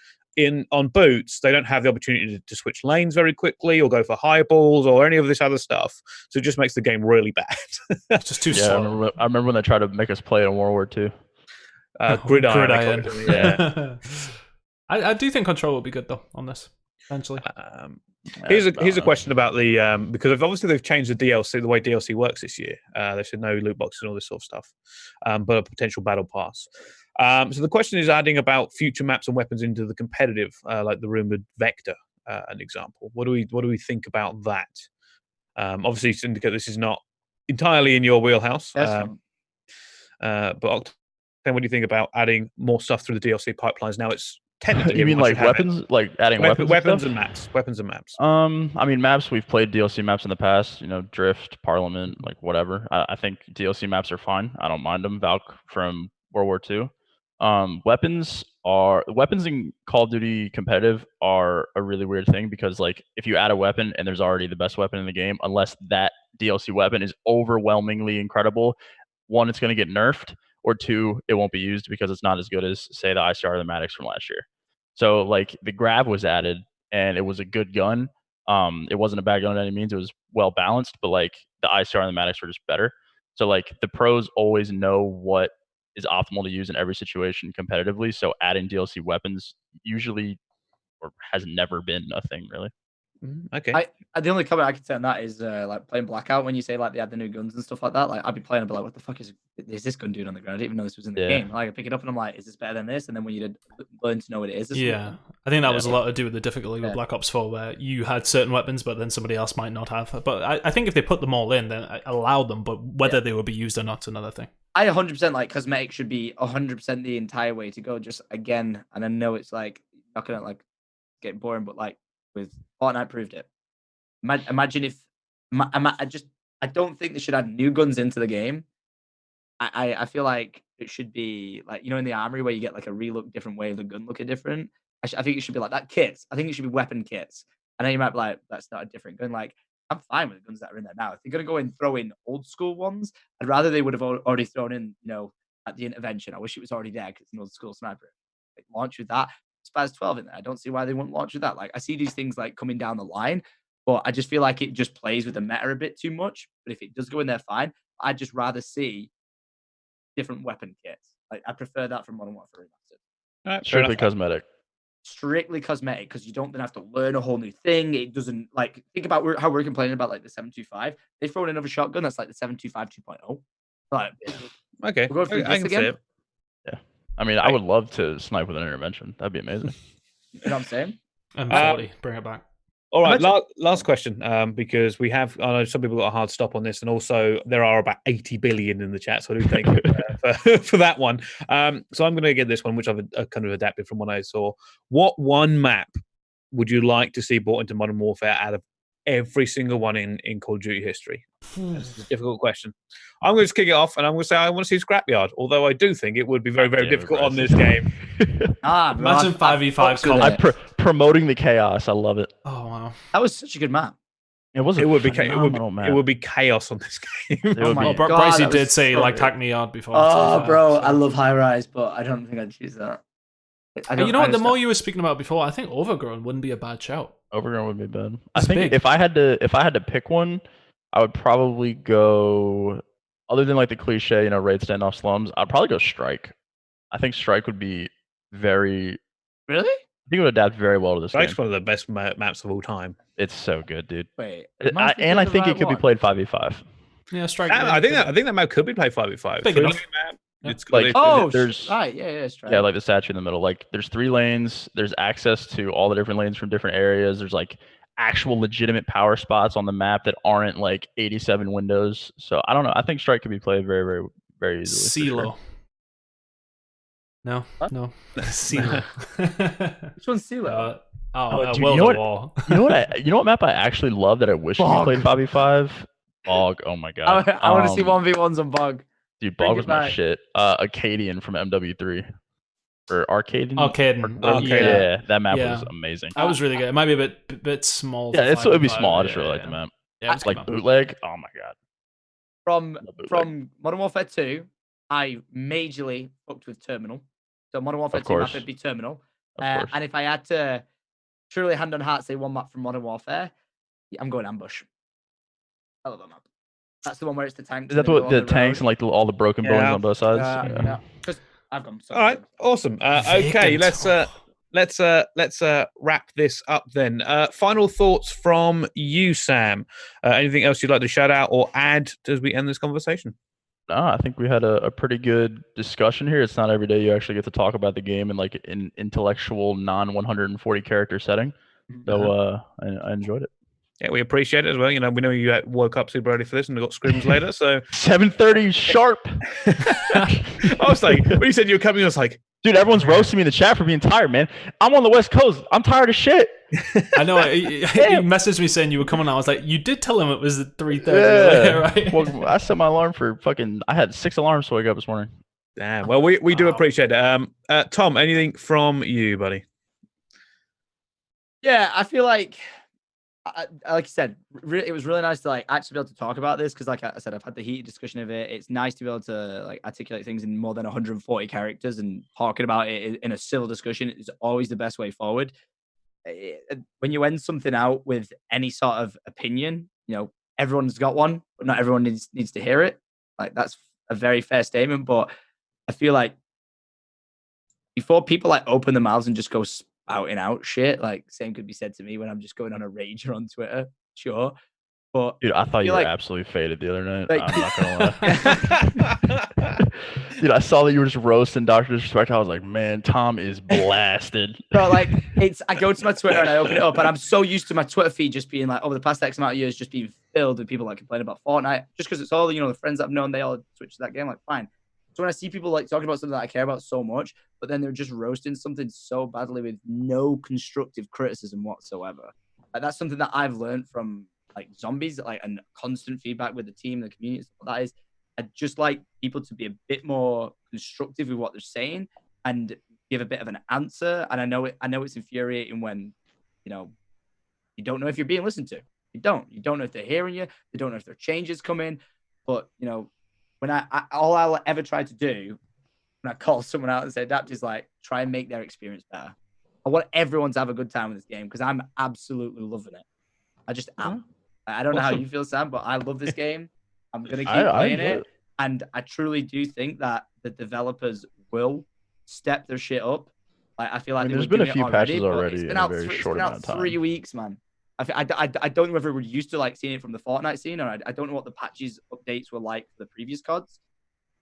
On boots, they don't have the opportunity to switch lanes very quickly or go for high balls or any of this other stuff. So it just makes the game really bad. It's just too slow. I remember when they tried to make us play in World War II. Gridiron. Yeah. I do think Control will be good though on this eventually. Here's a question about the because obviously they've changed the DLC, the way DLC works this year. They said no loot boxes and all this sort of stuff, but a potential battle pass. So the question is adding about future maps and weapons into the competitive, like the rumored Vector, an example. What do we think about that? Obviously, Syndicate, this is not entirely in your wheelhouse, but Octane, what do you think about adding more stuff through the DLC pipelines? Now it's technically. You mean like weapons, like adding weapons and maps? Weapons and maps. I mean maps. We've played DLC maps in the past. Drift, Parliament, like whatever. I think DLC maps are fine. I don't mind them. Valk from World War II. Weapons in Call of Duty competitive are a really weird thing because like if you add a weapon and there's already the best weapon in the game, unless that DLC weapon is overwhelmingly incredible, one, it's going to get nerfed, or two, it won't be used because it's not as good as, say, the ICR or the Maddox from last year. So like the grab was added, and it was a good gun. It wasn't a bad gun by any means. It was well balanced, but like the ICR and the Maddox were just better. So like the pros always know what is optimal to use in every situation competitively. So adding DLC weapons usually or has never been a thing really. Okay. The only comment I can say on that is like playing Blackout when you say like they had the new guns and stuff like that. Like I'd be playing and be like, what the fuck is this gun doing on the ground? I didn't even know this was in the game. Like I pick it up and I'm like, is this better than this? And then when you did learn to know what it is, yeah, I think that was a lot to do with the difficulty with Black Ops 4, where you had certain weapons, but then somebody else might not have. But I think if they put them all in, then allow them. But whether they will be used or not is another thing. I 100% like cosmetic should be 100% the entire way to go. Just again, and I know it's like not gonna like get boring, but like with Fortnite proved it. Imagine if I don't think they should add new guns into the game. I feel like it should be like, you know, in the armory where you get like a relook different way of the gun looking different. I think it should be like that kits. I think it should be weapon kits. I know you might be like, that's not a different gun. Like I'm fine with the guns that are in there now. If they're gonna go and throw in old school ones, I'd rather they would have already thrown in, you know, at the intervention. I wish it was already there because it's an old school sniper. Like launch with that. Spaz 12 in there. I don't see why they wouldn't launch with that. Like I see these things like coming down the line, but I just feel like it just plays with the meta a bit too much. But if it does go in there, fine. I'd just rather see different weapon kits. Like I prefer that from Modern Warfare Remastered. Strictly cosmetic. Strictly cosmetic, because you don't then have to learn a whole new thing. It doesn't like think about how we're complaining about like the 725. They throw in another shotgun that's like the 725 2.0. Like, okay, we'll go through this again. Yeah, I mean, I would love to snipe with an intervention. That'd be amazing. You know what I'm saying? M40, bring it back. All right, last question, because we have, I know some people got a hard stop on this, and also there are about 80 billion in the chat, so I do thank you for that one. So I'm going to get this one, which I've kind of adapted from what I saw. What one map would you like to see brought into Modern Warfare out of every single one in Call of Duty history? That's a difficult question. I'm going to just kick it off, and I'm going to say I want to see Scrapyard, although I do think it would be very, very difficult on this game. Imagine 5v5 promoting the chaos. I love it. Oh wow, that was such a good map. It would be chaos on this game. Brice did say he liked Hackney Yard before. Oh, bro, I love High Rise, but I don't think I'd choose that. You know what? The more you were speaking about before, I think Overgrown wouldn't be a bad shout. Overgrown would be bad. I think if I had to pick one, I would probably go, other than like the cliche, you know, raid standoff slums, I'd probably go Strike. I think Strike would be very... Really? I think it would adapt very well to this Strike's game. one of the best maps of all time. It's so good, dude. Wait. And I think it could be played 5v5. Yeah, Strike. I think that map could be played 5v5. Big enough. It's like there's Strike. Yeah, like the statue in the middle. Like there's 3 lanes. There's access to all the different lanes from different areas. There's like actual legitimate power spots on the map that aren't like 87 windows. So I don't know. I think Strike could be played very, very, very easily. CeeLo. Sure. No. CeeLo. Which one's CeeLo? Dude, you know what map I actually love that I wish we played 5v5? Bog. Oh my god. I want to see 1v1s on Bog. Dude, Bog was my shit. Acadian from MW3. Or Arcadian? Yeah, that map was amazing. That was really good. It might be a bit small. Yeah, it'd be small. I just really like the map. Yeah, it's like bootleg. Oh my god. From Modern Warfare 2, I majorly fucked with Terminal. So Modern Warfare 2 map would be Terminal. And if I had to truly hand on heart say one map from Modern Warfare, I'm going Ambush. I love that map. That's the one where it's the tanks. Is that what the tanks and like all the broken bones on both sides? Yeah. I've gone all right, awesome. Okay, let's wrap this up then. Final thoughts from you, Sam. Anything else you'd like to shout out or add as we end this conversation? No, I think we had a pretty good discussion here. It's not every day you actually get to talk about the game in like an intellectual, non-140 character setting. So I enjoyed it. Yeah, we appreciate it as well. You know, we know you woke up super early for this and got scrims later, so 7:30 sharp. I was like, when you said you were coming, I was like, dude, everyone's roasting me in the chat for being tired, man. I'm on the West Coast. I'm tired of shit. I know. You messaged me saying you were coming. I was like, you did tell him it was 3:30, right? Well, I set my alarm for I had 6 alarms to wake up this morning. Damn. Well, we do appreciate it. Tom, anything from you, buddy? Yeah, I feel like like I said, it was really nice to like actually be able to talk about this because, like I said, I've had the heated discussion of it. It's nice to be able to like articulate things in more than 140 characters and talking about it in a civil discussion is always the best way forward. When you end something out with any sort of opinion, everyone's got one, but not everyone needs to hear it. Like that's a very fair statement, but I feel like before people like open their mouths and just go spouting out shit, like same could be said to me when I'm just going on a rager on Twitter, sure. But dude, I thought you were absolutely faded the other night. I'm not gonna lie. Dude, I saw that you were just roasting Dr. Disrespect. I was like, man, Tom is blasted. Bro, like I go to my Twitter and I open it up, and I'm so used to my Twitter feed just being like over the past X amount of years, just being filled with people like complaining about Fortnite, just because it's all the friends I've known, they all switch to that game. Like, fine. So when I see people like talking about something that I care about so much, but then they're just roasting something so badly with no constructive criticism whatsoever, like that's something that I've learned from like zombies, like and constant feedback with the team, the community. That is, I just like people to be a bit more constructive with what they're saying and give a bit of an answer. And I know it's infuriating when, you don't know if you're being listened to. You don't know if they're hearing you. They don't know if there are changes coming. But, when all I'll ever try to do when I call someone out and say adapt is like try and make their experience better. I want everyone to have a good time with this game because I'm absolutely loving it. I just am. I don't know how you feel, Sam, but I love this game. I'm going to keep playing it. And I truly do think that the developers will step their shit up. Like, I feel like there's been a few patches already. It's been out 3 weeks, man. I don't know whether we're used to like seeing it from the Fortnite scene, or I don't know what the patches updates were like for the previous CODs.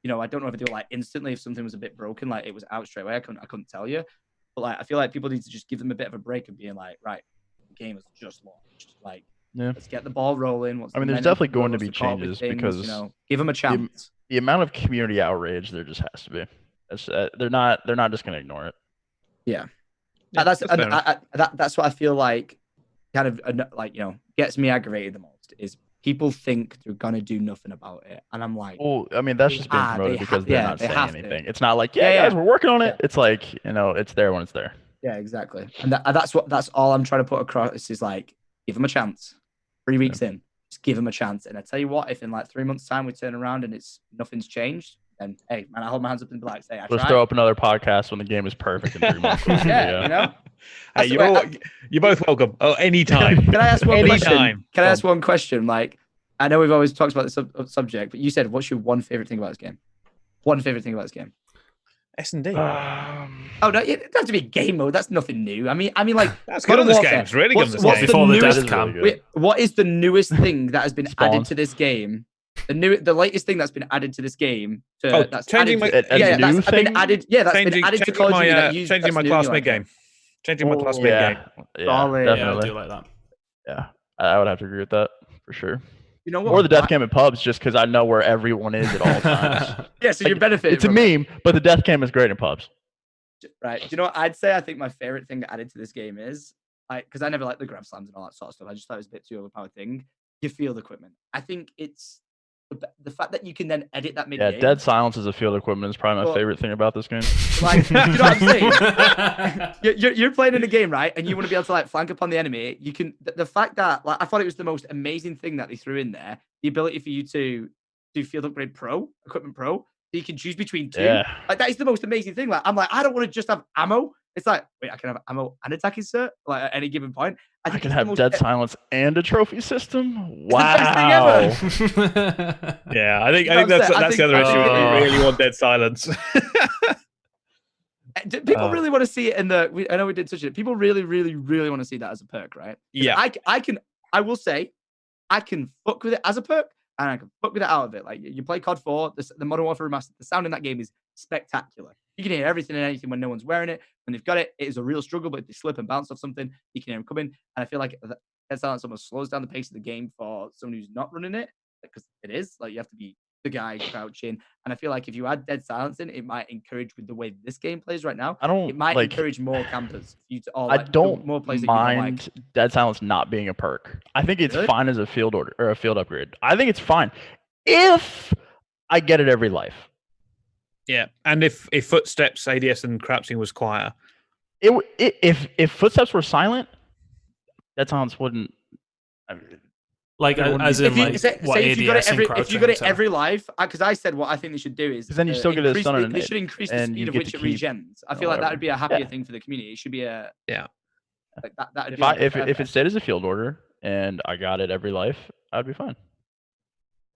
I don't know if they were like instantly if something was a bit broken, like it was out straight away. I couldn't tell you. But like I feel like people need to just give them a bit of a break and being like, right, the game has just launched. Like, let's get the ball rolling. There's definitely going to be changes because give them a chance. The amount of community outrage there just has to be. They're not just going to ignore it. Yeah, that's what I feel like. Kind of like gets me aggravated the most is people think they're gonna do nothing about it, and I'm like, well, that's just being promoted because they're not saying anything. It's not like, guys, we're working on it. It's like, it's there when it's there. Yeah, exactly. And that's all I'm trying to put across is like, give them a chance. 3 weeks in, just give them a chance. And I tell you what, if in like 3 months' time we turn around and nothing's changed, then hey, man, I hold my hands up and be like, say, let's throw up another podcast when the game is perfect in 3 months. Hey, you're both welcome. Oh, anytime. Can I ask one question? Can I ask one question? Like, I know we've always talked about this subject, but you said, what's your one favorite thing about this game? One favorite thing about this game? S&D. Oh no, it doesn't have to be game mode. That's nothing new. I mean, like that's good on this game. It's really good on this game. Before the death cam. What is the newest thing that has been added to this game? The latest thing that's been added to this game. That's changing been added. Yeah, that's been added to Call of Duty. Changing my classmate game. Changing my classmate game. Yeah, definitely. I do like that. Yeah, I would have to agree with that for sure. You know what? Or the death cam in pubs, just because I know where everyone is at all times. Yeah, so you benefit. It's a meme, but the death cam is great in pubs. Right. Do you know what I'd say? I think my favorite thing added to this game is, because I never liked the grab slams and all that sort of stuff. I just thought it was a bit too overpowered thing. Your field equipment. I think it's the fact that you can then edit that mid-game. Yeah, dead silence as a field equipment is probably my favorite thing about this game. Like, you know what I'm saying? you're playing in a game, right? And you want to be able to like flank upon the enemy. You can. The fact that I thought it was the most amazing thing that they threw in there. The ability for you to do field upgrade pro, equipment pro. So you can choose between two. Yeah. Like that is the most amazing thing. Like I'm like, I don't want to just have ammo. It's like, wait, I can have ammo and attacking cert like at any given point. I can have dead silence and a trophy system. Wow. Yeah, I think that's the other issue. We really want dead silence. People really want to see it in the. I know we did touch it. People really, really, really want to see that as a perk, right? Yeah. I will say, I can fuck with it as a perk, and I can fuck with it out of it. Like you play COD 4, the Modern Warfare Remastered. The sound in that game is spectacular. You can hear everything and anything when no one's wearing it. When they've got it, it is a real struggle. But if they slip and bounce off something, you can hear them coming. And I feel like dead silence almost slows down the pace of the game for someone who's not running it, because it is like you have to be the guy crouching. And I feel like if you add dead silence in, it might encourage with the way this game plays right now. It might encourage more campers for you to. I don't more players mind dead silence not being a perk. I think it's fine as a field order or a field upgrade. I think it's fine if I get it every life. Yeah, and if footsteps, ADS, and crouching was quieter, if footsteps were silent, dead silence wouldn't Like as in like what if you got it ADS every and if you got it crouching, every life, because I said what I think they should do is then you still get a stun on they it, should increase the and speed you of get which to it keep regens. I feel like that would be a happier Yeah. thing for the community. It should be a Yeah. like that would If be like if it stayed as a field order and I got it every life, I'd be fine.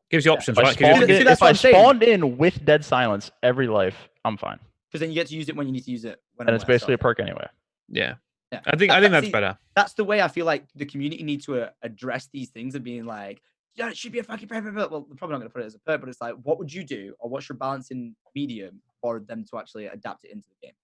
Gives you options, If right? if I spawned in with dead silence every life, I'm fine. Because then you get to use it when you need to use it. And it's basically a perk anyway. Yeah. Yeah. I think that's better. That's the way I feel like the community need to address these things and being like, yeah, it should be a fucking perk. Well, they're probably not going to put it as a perk, but it's like, what would you do, or what's your balancing medium for them to actually adapt it into the game?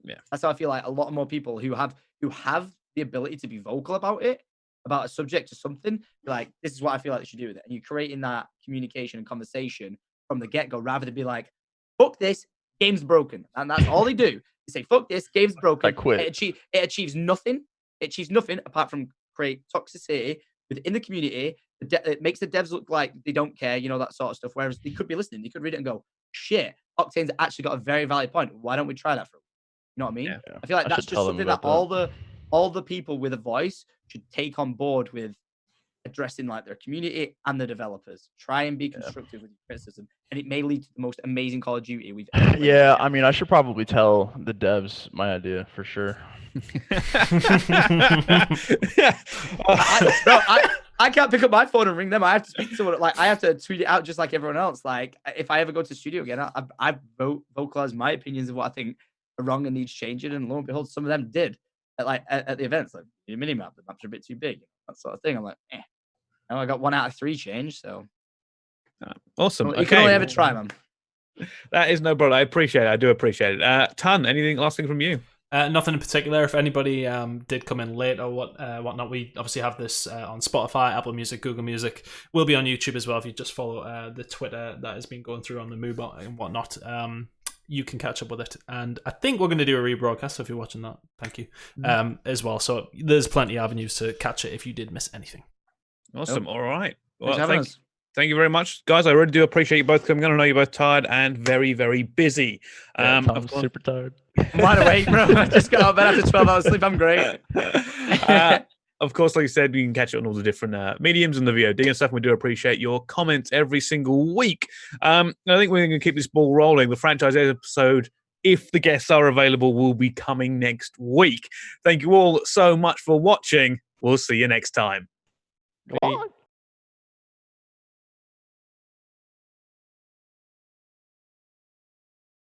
Yeah, that's how I feel like a lot more people who have the ability to be vocal about it, about a subject or something, like, this is what I feel like they should do with it, and you're creating that communication and conversation from the get go, rather than be like, fuck this, game's broken, and that's all they do. They say, fuck this, game's broken. I quit. It achieves nothing. It achieves nothing apart from create toxicity within the community. It makes the devs look like they don't care, that sort of stuff. Whereas they could be listening, they could read it and go, shit, Octane's actually got a very valid point. Why don't we try that for? You know what I mean? Yeah. I feel like that's just something that all the people with a voice should take on board with addressing, like, their community and the developers. Try and be constructive with your criticism, and it may lead to the most amazing Call of Duty we've ever played. Yeah, I mean, I should probably tell the devs my idea for sure. I can't pick up my phone and ring them. I have to speak to someone. Like, I have to tweet it out just like everyone else. Like, if I ever go to the studio again, I vocalize my opinions of what I think are wrong and needs changing. And lo and behold, some of them did at the events. Like, the mini map, the maps are a bit too big, that sort of thing. I'm like, Now I got 1 out of 3 change. So awesome. You can only ever try, man. That is no problem. I appreciate it. I do appreciate it. Tunn, anything last thing from you? Nothing in particular. If anybody did come in late or whatnot, we obviously have this on Spotify, Apple Music, Google Music. We'll be on YouTube as well if you just follow the Twitter that has been going through on the Moobot and whatnot. You can catch up with it. And I think we're going to do a rebroadcast, so if you're watching that, thank you, as well. So there's plenty of avenues to catch it if you did miss anything. Awesome. Nope. All right. Well, Thank you very much, guys. I really do appreciate you both coming on. I know you're both tired and very, very busy. I'm super tired. I'm wide awake, bro. I just got out of bed after 12 hours sleep. I'm great. Of course, like you said, you can catch it on all the different mediums and the VOD and stuff. We do appreciate your comments every single week. I think we're going to keep this ball rolling. The franchise episode, if the guests are available, will be coming next week. Thank you all so much for watching. We'll see you next time. Come on.